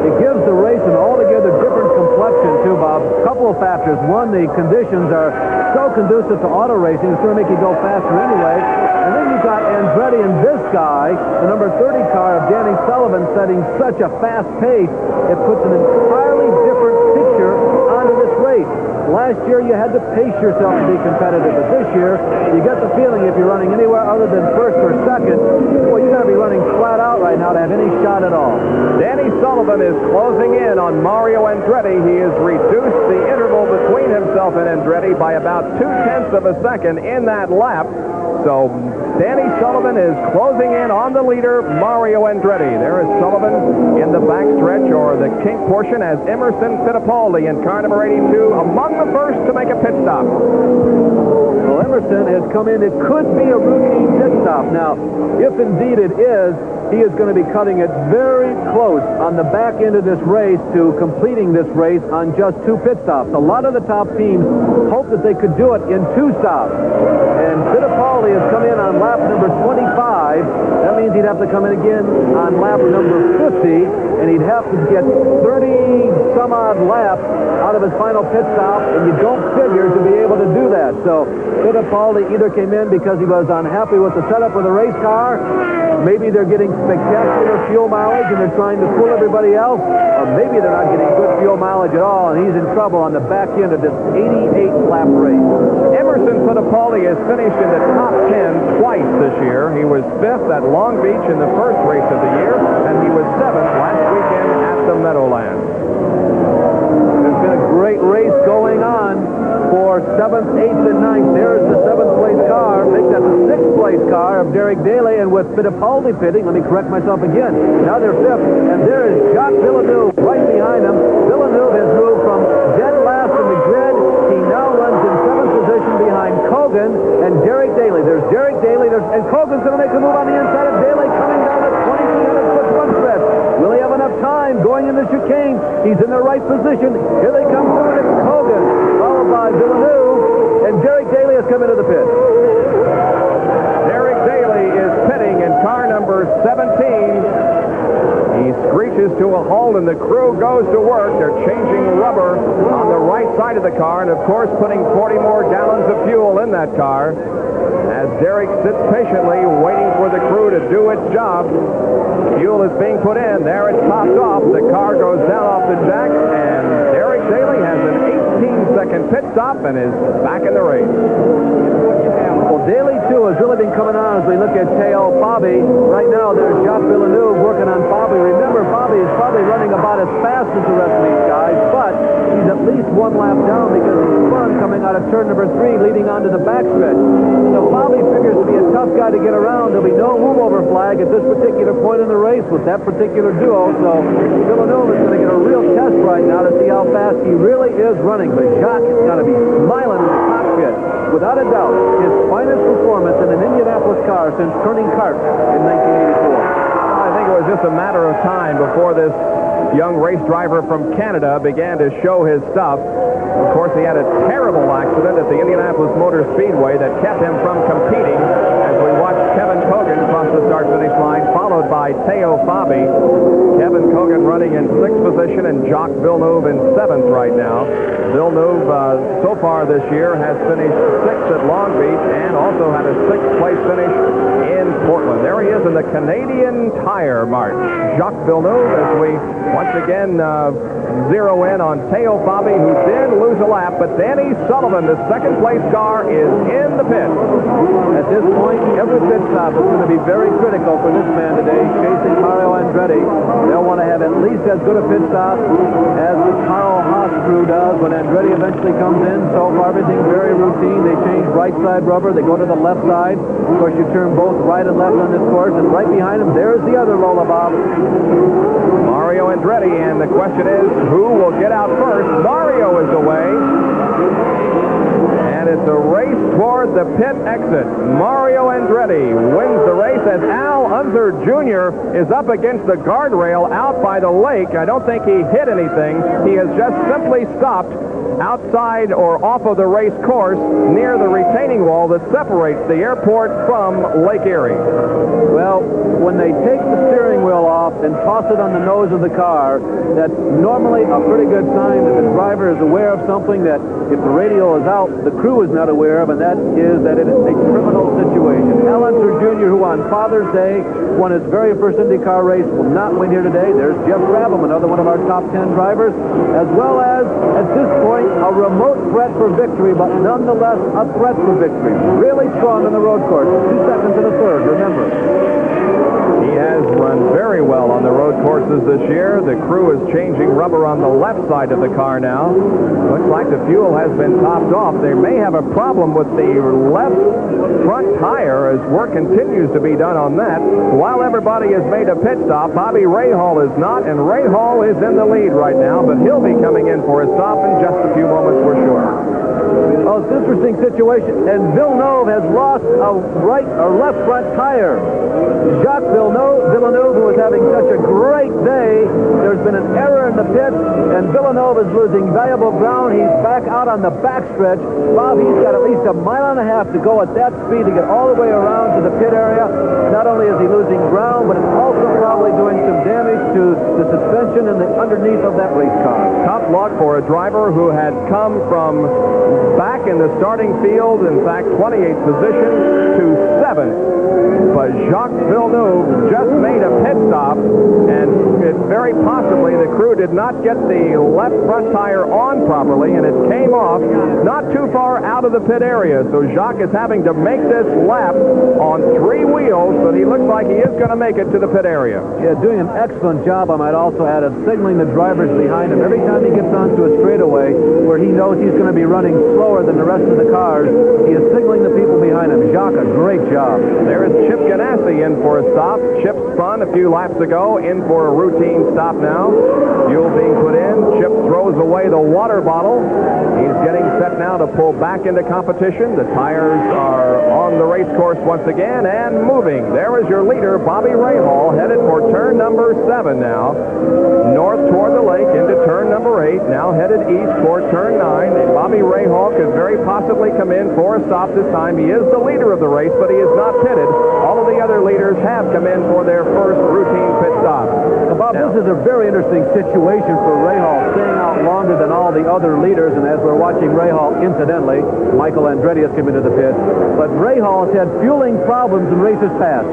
It gives the race an altogether different complexion too, Bob. A couple of factors. One, the conditions are so conducive to auto racing, it's going to make you go faster anyway. And then you've got Andretti and this guy, the number 30 car of Danny Sullivan, setting such a fast pace, it puts an entirely different picture onto this race. Last year, you had to pace yourself to be competitive, but this year, you get the feeling if you're running anywhere other than 1st or 2nd, well, you're going to be running flat out right now to have any shot at all. Danny Sullivan is closing in on Mario Andretti. He has reduced the interval between himself and Andretti by about 0.2 of a second in that lap. So Danny Sullivan is closing in on the leader, Mario Andretti. There is Sullivan in the backstretch, or the kink portion, as Emerson Fittipaldi in car number 82 among the first to make a pit stop. Well, Emerson has come in. It could be a routine pit stop. Now, if indeed it is, he is going to be cutting it very close on the back end of this race to completing this race on just 2 pit stops. A lot of the top teams hope that they could do it in 2 stops. And Fittipaldi has come in on lap number 25. That means he'd have have to come in again on lap number 50, and he'd have to get 30-some-odd laps out of his final pit stop, and you don't figure to be able to do that. So Fittipaldi either came in because he was unhappy with the setup of the race car, maybe they're getting spectacular fuel mileage and they're trying to fool everybody else, or maybe they're not getting good fuel mileage at all, and he's in trouble on the back end of this 88-lap race. Emerson Fittipaldi has finished in the top 10 twice this year. He was 5th at Long Beach in the first race of the year, and he was 7th last weekend at the Meadowlands. There's been a great race going on for 7th, 8th, and 9th. There's the 7th place car. I think that's the 6th place car of Derek Daly, and with Fittipaldi pitting, let me correct myself again. Now they're 5th, and there is Jacques Villeneuve right behind them. Villeneuve has moved from dead last in the grid. He now runs in 7th position behind Kogan and Derek Daly. There's Derek Daly, and Kogan's going to make a move on the inside of Daly, coming down the 2,200-foot front stretch. Will he have enough time going in the chicane? He's in the right position. Here they come through, and it's Kogan, followed by Villeneuve, and Derek Daly has come into the pit. Derek Daly is pitting in car number 17. He screeches to a halt, and the crew goes to work. They're changing rubber on the right side of the car, and of course putting 40 more gallons of fuel in that car. As Derek sits patiently waiting for the crew to do its job. Fuel is being put in. There it's topped off. The car goes down off the jack, and Derek Daly has an 18-second pit stop and is back in the race. Well, Daly, too, has really been coming on as we look at Teo Fabi. Right now, there's Jacques Villeneuve working on Fabi. Remember, Fabi is probably running about as fast as the rest of these guys, but he's at least one lap down because he's spun coming out of turn number 3, leading onto the backstretch. So Fabi figures to be a tough guy to get around. There'll be no move-over flag at this particular point in the race with that particular duo. So Villeneuve is going to get a real test right now to see how fast he really is running. But Jacques is going to be smiling in the cockpit. Without a doubt, his finest performance in an Indianapolis car since turning kart in 1984. I think it was just a matter of time before this young race driver from Canada began to show his stuff. Of course, he had a terrible accident at the Indianapolis Motor Speedway that kept him from competing as we watched Kevin Kogan cross the start-finish line, followed by Teo Fabi. Kevin Kogan running in 6th position and Jacques Villeneuve in 7th right now. Villeneuve, so far this year, has finished 6th at Long Beach and also had a 6th place finish in Portland. There he is in the Canadian Tire March. Jacques Villeneuve, as we once again zero in on Teo Fabi, who did lose a lap, but Danny Sullivan, the 2nd place car, is in the pit. At this point, every pit stop is going to be very critical for this man today, chasing Mario Andretti. They'll want to have at least as good a pit stop as the Carl Haas crew does when Andretti eventually comes in. So far, everything's very routine. They change right side rubber. They go to the left side. Of course, you turn both right and left on this course, and right behind him, there's the other Lola Bob. Mario Andretti, and the question is, who will get out first? Mario is away, and it's a race toward the pit exit. Mario Andretti wins the race as Al Unser Jr. is up against the guardrail out by the lake. I don't think he hit anything. He has just simply stopped outside or off of the race course near the retaining wall that separates the airport from Lake Erie. Well, when they take the steering wheel off and toss it on the nose of the car, that's normally a pretty good sign that the driver is aware of something that if the radio is out, the crew is not aware of, and that is that it is a criminal situation. Al Unser Jr., who on Father's Day won his very first IndyCar race, will not win here today. There's Jeff Brabham, another one of our top 10 drivers, as well as, at this point, a remote threat for victory, but nonetheless a threat for victory. Really strong on the road course. 2 seconds and a third, remember. He has run very well on the road courses this year. The crew is changing rubber on the left side of the car now. Looks like the fuel has been topped off. They may have a problem with the left front tire as work continues to be done on that. While everybody has made a pit stop, Bobby Rahal is not, and Rahal is in the lead right now, but he'll be coming in for a stop in just a few moments, we're sure. Well, it's an interesting situation, and Villeneuve has lost a right or left front tire. Jacques Villeneuve, who was having such a great day, there's been an error in the pit, and Villeneuve is losing valuable ground. He's back out on the backstretch. Bob, he's got at least a mile and a half to go at that speed to get all the way around to the pit area. Not only is he losing ground, but it's also probably doing some damage to the suspension and the underneath of that race car. Tough luck for a driver who had come from back in the starting field, in fact, 28th position to 7th. But Jacques Villeneuve just made a pit stop, and very possibly the crew did not get the left front tire on properly, and it came off not too far out of the pit area. So Jacques is having to make this lap on 3 wheels, but he looks like he is going to make it to the pit area. Yeah, doing an excellent job, I might also add, of signaling the drivers behind him. Every time he gets onto a straightaway where he knows he's going to be running slower than the rest of the cars, he is signaling the people behind him. Jacques, a great job. There is Chip Ganassi in for a stop. Chip spun a few laps ago, in for a routine stop now. Fuel being put in. Chip throws away the water bottle. He's getting set now to pull back into competition. The tires are on the race course once again and moving. There is your leader, Bobby Rahal, headed for turn number 7 now. North toward the lake into turn number 8, now headed east toward turn 9. And Bobby Rahal could very possibly come in for a stop this time. He is the leader of the race, but he is not pitted. All of the other leaders have come in for their first routine pit stop. Now, Bob, this is a very interesting situation for Rahal, staying out longer than all the other leaders. And as we're watching Rahal, incidentally, Michael Andretti has come into the pit. But Rahal has had fueling problems in races past.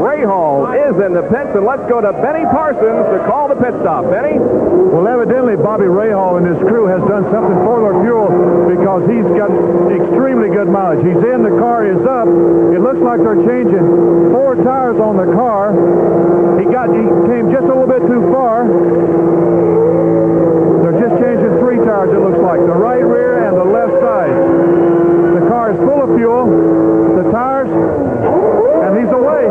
Rahal is in the pits, and let's go to Benny Parsons to call the pit stop. Benny? Well, evidently, Bobby Rahal and his crew has done something for their fuel because he's got extremely good mileage. He's in, the car is up. It looks like they're changing 4 tires on the car. He came just a little bit too far. They're just changing 3 tires, it looks like. The right rear and the left side. The car is full of fuel. The tires, and he's away.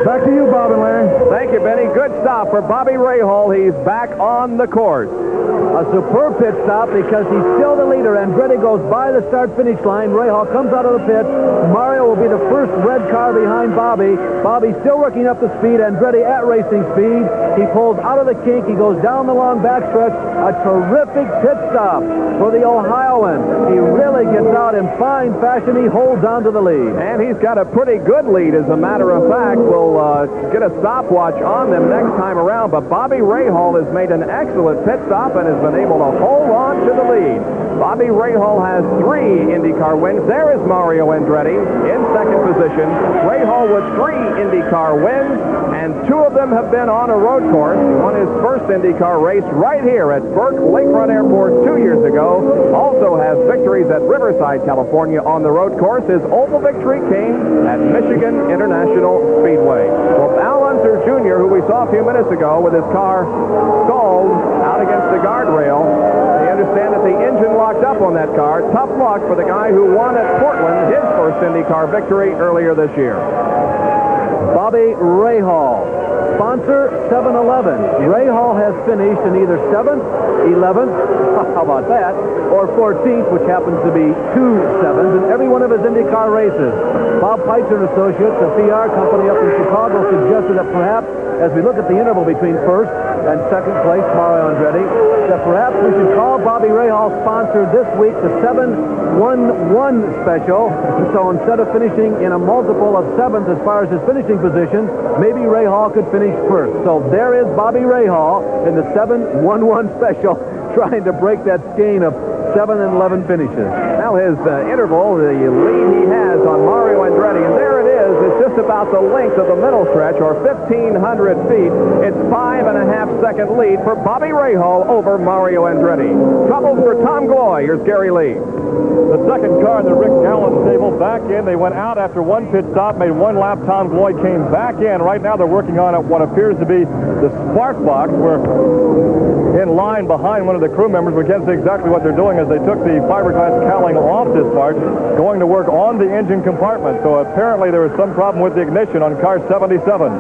Back to you, Bob and Larry. Thank you, Benny. Good stop for Bobby Rahal. He's back on the course. A superb pit stop because he's still the leader. Andretti goes by the start-finish line. Rahal comes out of the pit. Mario will be the first red car behind Bobby. Bobby still working up the speed. Andretti at racing speed. He pulls out of the kink. He goes down the long backstretch. A terrific pit stop for the Ohioan. He really gets out in fine fashion. He holds on to the lead. And he's got a pretty good lead, as a matter of fact. We'll get a stopwatch on them next time around. But Bobby Rahal has made an excellent pit stop and has been able to hold on to the lead. Bobby Rahal has 3 IndyCar wins. There is Mario Andretti in second position. Rahal with 3 IndyCar wins, and 2 of them have been on a road course. He won his first IndyCar race right here at Burke Lakefront Airport 2 years ago. Also has victories at Riverside, California on the road course. His oval victory came at Michigan International Speedway. Well, Al Unser Jr., who we saw a few minutes ago with his car stalled out against the guardrail, they understand that the engine locked up on that car. Tough luck for the guy who won at Portland, his first IndyCar victory earlier this year. Bobby Rahal. Sponsor 7-Eleven. Rahal has finished in either 7th, 11th, how about that, or 14th, which happens to be 2 7s in every one of his IndyCar races. Bob Peitzer and Associates, a PR company up in Chicago, suggested that perhaps, as we look at the interval between first and second place, Mario Andretti, that perhaps we should call Bobby Rahal sponsor this week the 7-1-1 special. So instead of finishing in a multiple of 7th as far as his finishing position, maybe Rahal could finish first. So there is Bobby Rahal in the 7-1-1 special, trying to break that skein of 7 and 11 finishes. Now his interval, the lead he has on Mario Andretti, and there it is. It's just about the length of the middle stretch, or 1,500 feet. It's 5.5-second lead for Bobby Rahal over Mario Andretti. Troubles for Tom Gloy. Here's Gary Lee. The second car in the Rick Gallen stable back in. They went out after 1 pit stop, made 1 lap. Tom Gloy came back in. Right now they're working on what appears to be the spark box. We're in line behind one of the crew members. We can't see exactly what they're doing as they took the fiberglass cowling off this part, going to work on the engine compartment. So apparently there was some problem with the ignition on car 77.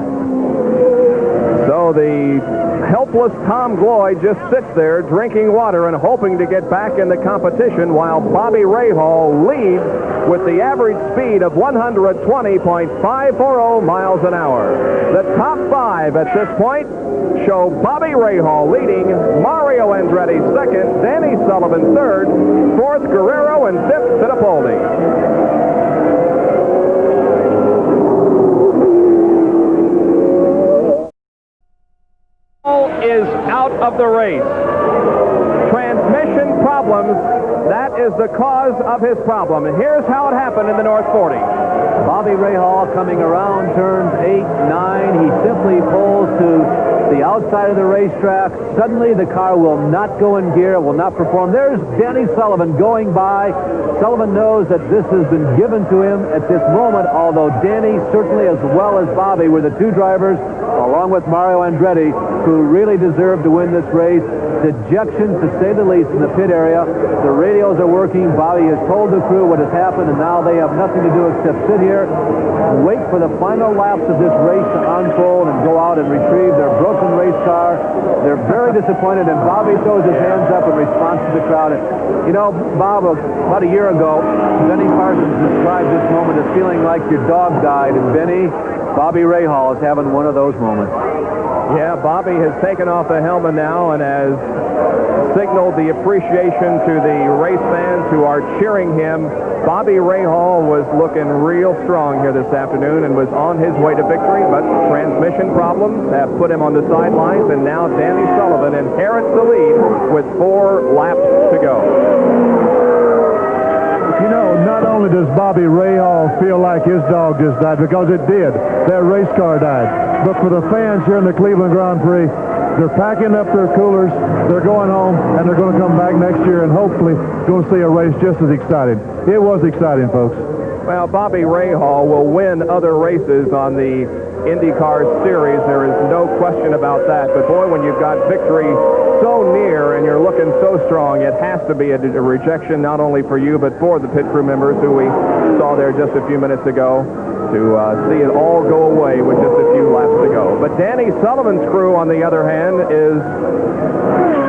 So the helpless Tom Gloy just sits there drinking water and hoping to get back in the competition, while Bobby Rahal leads with the average speed of 120.540 miles an hour. The top 5 at this point show Bobby Rahal leading, Mario Andretti second, Danny Sullivan third, fourth Guerrero, and fifth Fittipaldi. of the race. Transmission problems, that is the cause of his problem. And here's how it happened in the North 40. Bobby Rahal coming around turns 8, 9. He simply pulls to the outside of the racetrack. Suddenly the car will not go in gear, will not perform. There's Danny Sullivan going by. Sullivan knows that this has been given to him at this moment, although Danny, certainly as well as Bobby, were the two drivers, along with Mario Andretti, who really deserved to win this race. Dejection, to say the least, in the pit area. The radios are working. Bobby has told the crew what has happened, and now they have nothing to do except sit here, wait for the final laps of this race to unfold, and go out and retrieve their broken race car. They're very disappointed, and Bobby throws his hands up in response to the crowd. And, you know, Bob, about a year ago, Benny Parsons described this moment as feeling like your dog died, and Bobby Rahal is having one of those moments. Yeah, Bobby has taken off the helmet now and has signaled the appreciation to the race fans who are cheering him. Bobby Rahal was looking real strong here this afternoon and was on his way to victory, but transmission problems have put him on the sidelines, and now Danny Sullivan inherits the lead with 4 laps to go. You know, not only does Bobby Rahal feel like his dog just died, because it did. That race car died. But for the fans here in the Cleveland Grand Prix, they're packing up their coolers, they're going home, and they're going to come back next year and hopefully going to see a race just as exciting. It was exciting, folks. Well, Bobby Rahal will win other races on the IndyCar series. There is no question about that. But boy, when you've got victory so near and you're looking so strong, it has to be a rejection not only for you but for the pit crew members who we saw there just a few minutes ago, to see it all go away with just a few laps to go. But Danny Sullivan's crew, on the other hand, is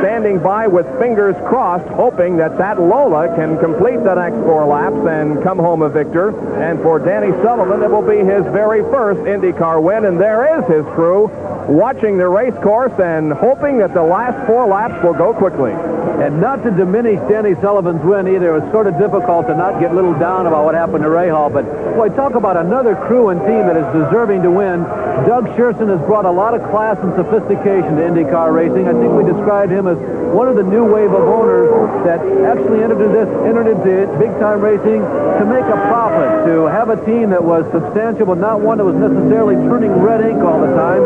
standing by with fingers crossed, hoping that Lola can complete the next 4 laps and come home a victor. And for Danny Sullivan, it will be his very first IndyCar win, and there is his crew watching the race course and hoping that the last 4 laps will go quickly. And not to diminish Danny Sullivan's win either, it was sort of difficult to not get a little down about what happened to Rahal, but boy, talk about another crew and team that is deserving to win. Doug Shierson has brought a lot of class and sophistication to IndyCar racing. I think we described him as one of the new wave of owners that actually entered into big-time racing to make a profit, to have a team that was substantial, but not one that was necessarily turning red ink all the time.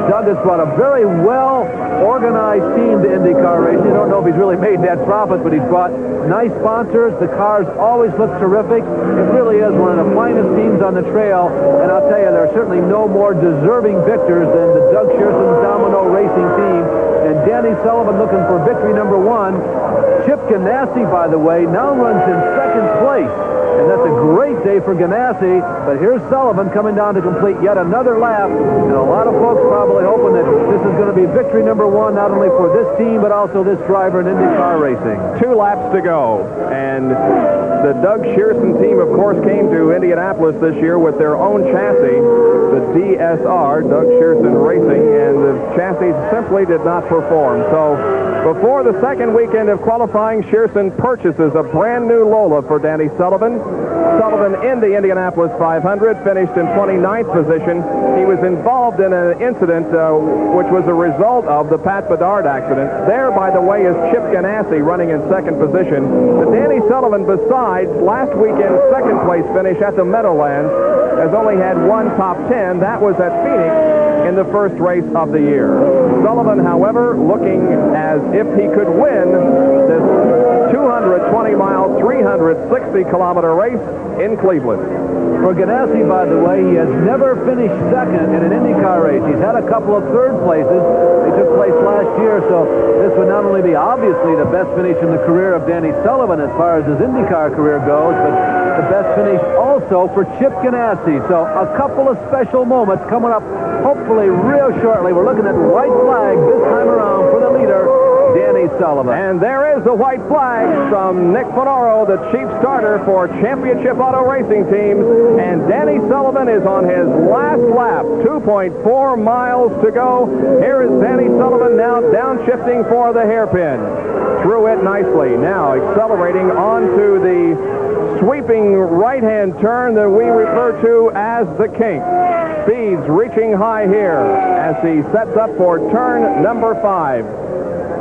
Doug has brought a very well-organized team to IndyCar racing. I don't know if he's really made that profit, but he's brought nice sponsors. The cars always look terrific. It really is one of the finest teams on the trail, and I'll tell you, there are certainly no more deserving victors than the Doug Shierson Domino Racing team. And Danny Sullivan looking for victory number 1. Chip Ganassi, by the way, now runs in 2nd place. And that's a great day for Ganassi. But here's Sullivan coming down to complete yet another lap. And a lot of folks probably hoping that this is going to be victory number 1, not only for this team, but also this driver in IndyCar racing. 2 laps to go. And the Doug Shierson team, of course, came to Indianapolis this year with their own chassis, the DSR, Doug Shierson Racing, and the chassis simply did not perform. So before the second weekend of qualifying, Shierson purchases a brand new Lola for Danny Sullivan. Sullivan in the Indianapolis 500 finished in 29th position. He was involved in an incident which was a result of the Pat Bedard accident. There, by the way, is Chip Ganassi running in 2nd position. But Danny Sullivan, besides last weekend's 2nd place finish at the Meadowlands, has only had 1 top 10. That was at Phoenix in the first race of the year. Sullivan, however, looking as if he could win this 220-mile, 360-kilometer race in Cleveland. For Ganassi, by the way, he has never finished 2nd in an IndyCar race. He's had a couple of 3rd places. They took place last year, so this would not only be obviously the best finish in the career of Danny Sullivan as far as his IndyCar career goes, but the best finish also for Chip Ganassi. So a couple of special moments coming up hopefully real shortly. We're looking at white flag this time around for the leader, Danny Sullivan. And there is the white flag from Nick Finoro, the chief starter for championship auto racing teams. And Danny Sullivan is on his last lap, 2.4 miles to go. Here is Danny Sullivan now downshifting for the hairpin. Through it nicely. Now accelerating onto the sweeping right-hand turn that we refer to as the kink. Speeds reaching high here as he sets up for turn number 5.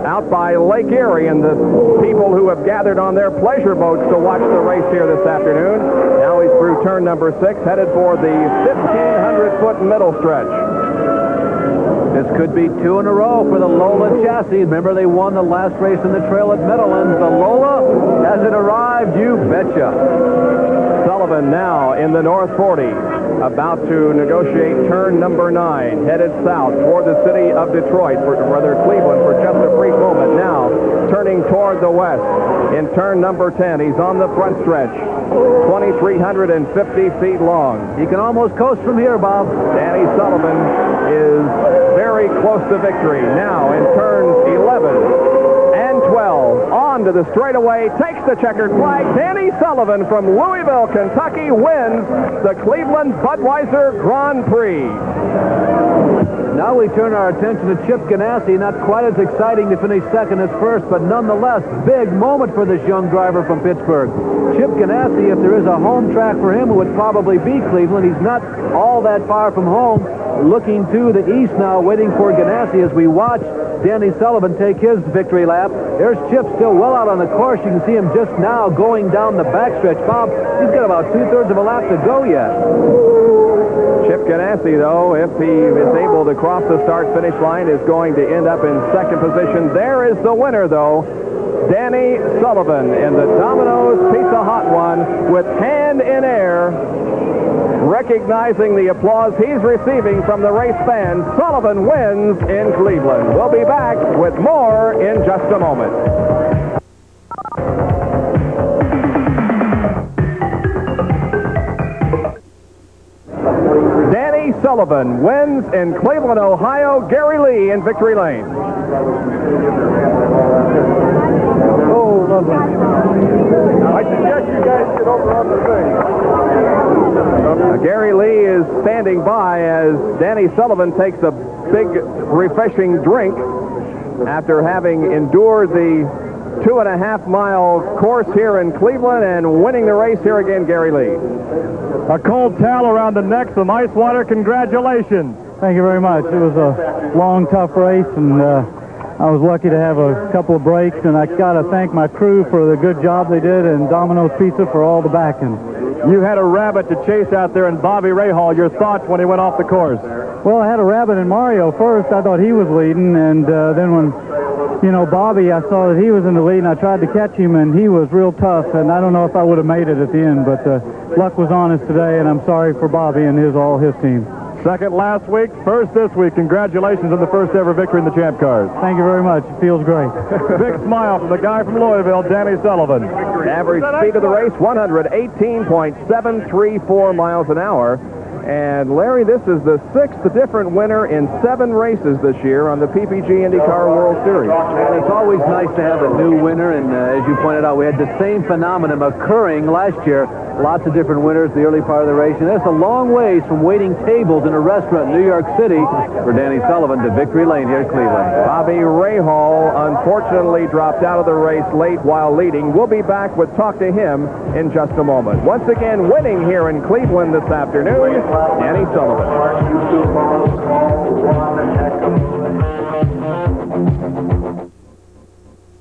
out by Lake Erie, and the people who have gathered on their pleasure boats to watch the race here this afternoon. Now he's through turn number 6, headed for the 1,500-foot middle stretch. This could be 2 in a row for the Lola chassis. Remember, they won the last race in the trail at Meadowlands. The Lola, has it arrived? You betcha. Sullivan now in the North 40, about to negotiate turn number 9, headed south toward the city of Detroit, or rather Cleveland, for just a brief moment. Now turning toward the west in turn number 10. He's on the front stretch, 2,350 feet long. He can almost coast from here, Bob. Danny Sullivan is very close to victory. Now in turns 11 and 12, on to the straightaway, takes the checkered flag. Danny Sullivan from Louisville, Kentucky, wins the Cleveland Budweiser Grand Prix. Now we turn our attention to Chip Ganassi. Not quite as exciting to finish second as first, but nonetheless, big moment for this young driver from Pittsburgh. Chip Ganassi, if there is a home track for him, it would probably be Cleveland. He's not all that far from home. Looking to the east now, waiting for Ganassi as we watch Danny Sullivan take his victory lap. There's Chip still well out on the course. You can see him just now going down the backstretch. Bob, he's got about 2/3 of a lap to go yet. Chip Ganassi, though, if he is able to cross the start-finish line, is going to end up in second position. There is the winner, though, Danny Sullivan in the Domino's Pizza Hot One with hand in air. Recognizing the applause he's receiving from the race fans, Sullivan wins in Cleveland. We'll be back with more in just a moment. Danny Sullivan wins in Cleveland, Ohio. Gary Lee in victory lane. Oh, lovely. I suggest you guys get over on the thing. Gary Lee is standing by as Danny Sullivan takes a big, refreshing drink after having endured the 2.5-mile course here in Cleveland and winning the race here again, Gary Lee. A cold towel around the neck, some ice water. Congratulations. Thank you very much. It was a long, tough race, and I was lucky to have a couple of breaks, and I got to thank my crew for the good job they did, and Domino's Pizza for all the backing. You had a rabbit to chase out there in Bobby Rahal. Your thoughts when he went off the course? Well, I had a rabbit in Mario first. I thought he was leading, and then when, Bobby, I saw that he was in the lead, and I tried to catch him, and he was real tough, and I don't know if I would have made it at the end, but luck was on us today, and I'm sorry for Bobby and all his team. Second last week, first this week. Congratulations on the first ever victory in the Champ Cars. Thank you very much. It feels great. Big smile from the guy from Louisville, Danny Sullivan. Average speed of the race, 118.734 miles an hour. And, Larry, this is the 6th different winner in 7 races this year on the PPG IndyCar World Series. And it's always nice to have a new winner, and as you pointed out, we had the same phenomenon occurring last year. Lots of different winners the early part of the race, and that's a long ways from waiting tables in a restaurant in New York City for Danny Sullivan to victory lane here at Cleveland. Bobby Rahal unfortunately dropped out of the race late while leading. We'll be back with Talk to him in just a moment. Once again, winning here in Cleveland this afternoon, Danny Sullivan.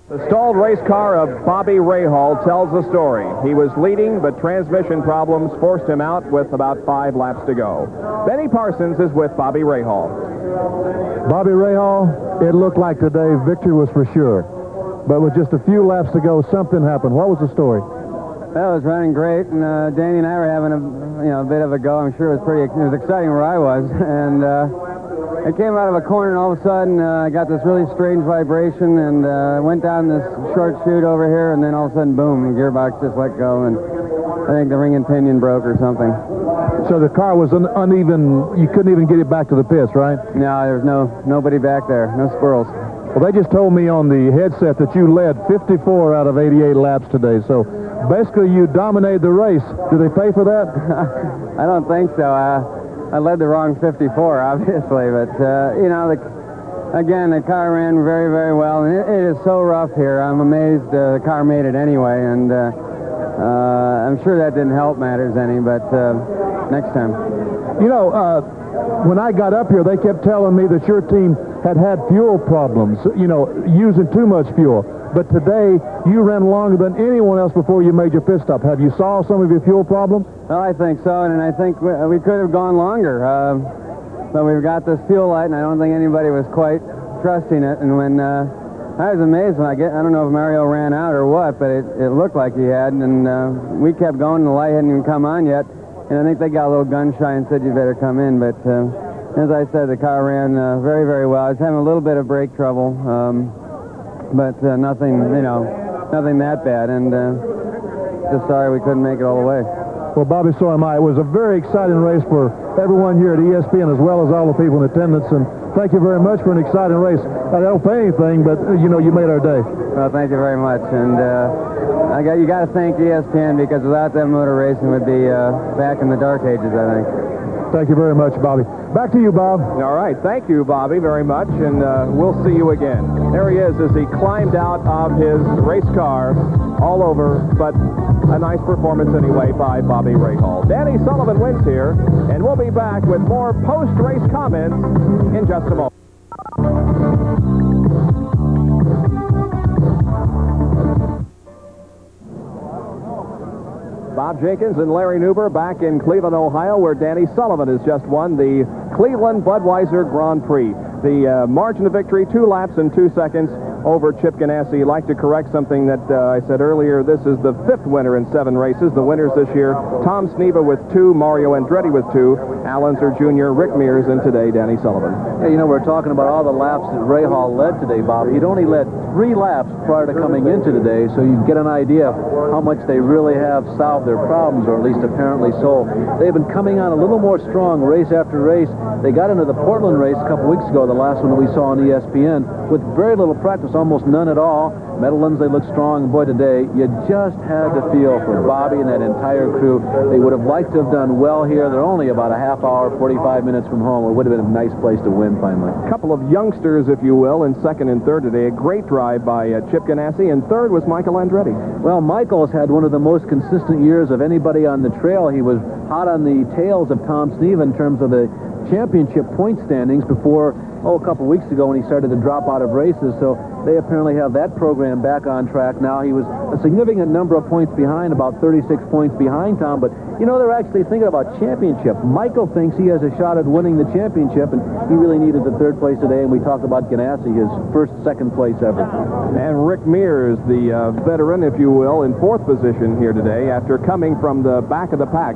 The stalled race car of Bobby Rahal tells the story. He was leading, but transmission problems forced him out with about 5 laps to go. Benny Parsons is with Bobby Rahal. Bobby Rahal, it looked like today victory was for sure. But with just a few laps to go, something happened. What was the story? Well, it was running great, and Danny and I were having a bit of a go. I'm sure it was exciting where I was, and I came out of a corner, and all of a sudden I got this really strange vibration, and went down this short chute over here, and then all of a sudden, boom, the gearbox just let go, and I think the ring and pinion broke or something. So the car was uneven. You couldn't even get it back to the pits, right? No, there was nobody back there, no squirrels. Well, they just told me on the headset that you led 54 out of 88 laps today, so basically you dominated the race. Did they pay for that? I don't think so. I led the wrong 54, obviously, but, again, the car ran very, very well, and it is so rough here. I'm amazed the car made it anyway, and I'm sure that didn't help matters any, but next time. When I got up here, they kept telling me that your team had fuel problems, you know, using too much fuel. But today, you ran longer than anyone else before you made your pit stop. Have you solved some of your fuel problems? Well, I think so, and I think we could have gone longer. But we've got this fuel light, and I don't think anybody was quite trusting it. And when I was amazed when I don't know if Mario ran out or what, but it looked like he had, and we kept going, and the light hadn't even come on yet. And I think they got a little gun shy and said, you better come in. But as I said, the car ran very, very well. I was having a little bit of brake trouble, but nothing, nothing that bad. And just sorry we couldn't make it all the way. Well, Bobby, so am I. It was a very exciting race for everyone here at ESPN, as well as all the people in attendance. And thank you very much for an exciting race. I don't pay anything, but, you made our day. Well, thank you very much. And you got to thank ESPN, because without them, motor racing would be back in the dark ages, I think. Thank you very much, Bobby. Back to you, Bob. All right. Thank you, Bobby, very much, and we'll see you again. There he is as he climbed out of his race car, all over, but a nice performance anyway by Bobby Rahal. Danny Sullivan wins here, and we'll be back with more post-race comments in just a moment. Bob Jenkins and Larry Nuber back in Cleveland, Ohio, where Danny Sullivan has just won the Cleveland Budweiser Grand Prix. The margin of victory, 2 laps and 2 seconds over Chip Ganassi. I'd like to correct something that I said earlier. This is the 5th winner in 7 races. The winners this year, Tom Sneva with 2, Mario Andretti with 2, Al Unser Jr., Rick Mears, and today, Danny Sullivan. Yeah, we're talking about all the laps that Rahal led today, Bob. He'd only led 3 laps prior to coming into today, so you get an idea of how much they really have solved their problems, or at least apparently so. They've been coming on a little more strong race after race. They got into the Portland race a couple weeks ago, the last one that we saw on ESPN, with very little practice, almost none at all. Medellins, they look strong, and boy, today, you just had to feel for Bobby and that entire crew. They would have liked to have done well here. They're only about a half hour, 45 minutes from home. It would have been a nice place to win, finally. A couple of youngsters, if you will, in 2nd and 3rd today. A great drive by Chip Ganassi, and 3rd was Michael Andretti. Well, Michael's had one of the most consistent years of anybody on the trail. He was hot on the tails of Tom Sneva in terms of the championship point standings before, a couple weeks ago when he started to drop out of races. So they apparently have that program back on track now. He was a significant number of points behind, about 36 points behind Tom, but they're actually thinking about championship. Michael thinks he has a shot at winning the championship, and he really needed the 3rd place today, and we talked about Ganassi, his first 2nd place ever. And Rick Mears, the veteran, if you will, in 4th position here today after coming from the back of the pack.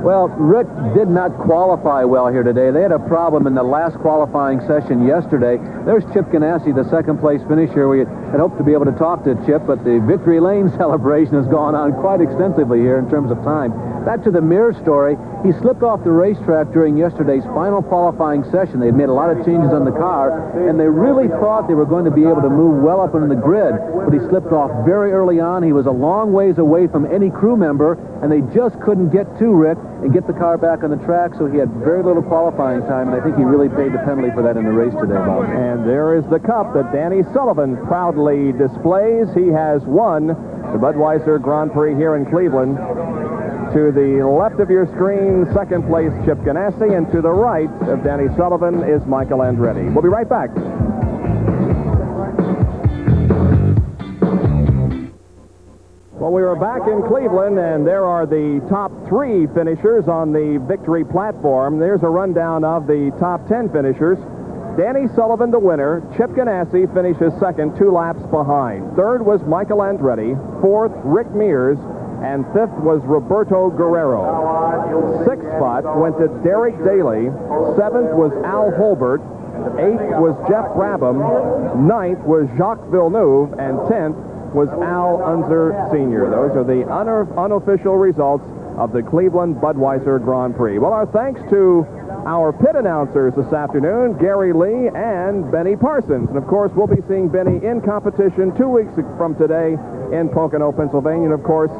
Well, Rick did not qualify well here today. They had a problem in the last qualifying session yesterday. There's Chip Ganassi, the 2nd place finisher. We had hoped to be able to talk to Chip, but the Victory Lane celebration has gone on quite extensively here in terms of time. Back to the Mears story, he slipped off the racetrack during yesterday's final qualifying session. They'd made a lot of changes on the car, and they really thought they were going to be able to move well up into the grid, but he slipped off very early on. He was a long ways away from any crew member, and they just couldn't get to Rick and get the car back on the track, so he had very little qualifying time, and I think he really paid the penalty for that in the race today, Bob. And there is the cup that Danny Sullivan proudly displays. He has won the Budweiser Grand Prix here in Cleveland. To the left of your screen, 2nd place Chip Ganassi, and to the right of Danny Sullivan is Michael Andretti. We'll be right back. Well, we are back in Cleveland, and there are the top 3 finishers on the victory platform. There's a rundown of the top 10 finishers. Danny Sullivan, the winner. Chip Ganassi finishes 2nd, 2 laps behind. 3rd was Michael Andretti. 4th, Rick Mears. And 5th was Roberto Guerrero. 6th spot went to Derek Daly. 7th was Al Holbert. 8th was Jeff Brabham. 9th was Jacques Villeneuve. And 10th was Al Unser Sr. Those are the unofficial results of the Cleveland Budweiser Grand Prix. Well, our thanks to our pit announcers this afternoon, Gary Lee and Benny Parsons. And, of course, we'll be seeing Benny in competition 2 weeks from today in Pocono, Pennsylvania. And, of course,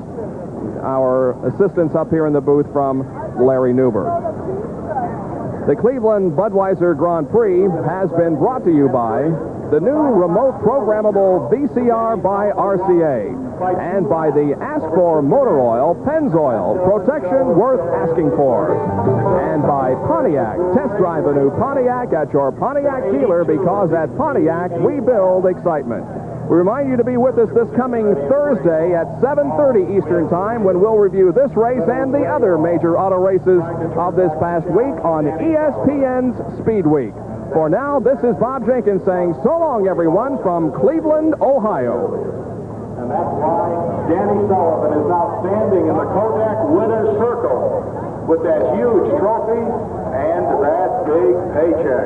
our assistance up here in the booth from Larry Nuber. The Cleveland Budweiser Grand Prix has been brought to you by the new remote programmable VCR by RCA and by the Ask For Motor Oil, Pennzoil, protection worth asking for, and by Pontiac. Test drive a new Pontiac at your Pontiac dealer, because at Pontiac, we build excitement. We remind you to be with us this coming Thursday at 7:30 Eastern Time, when we'll review this race and the other major auto races of this past week on ESPN's Speed Week. For now, this is Bob Jenkins saying so long, everyone, from Cleveland, Ohio. And that's why Danny Sullivan is now standing in the Kodak winner's circle with that huge trophy and that big paycheck.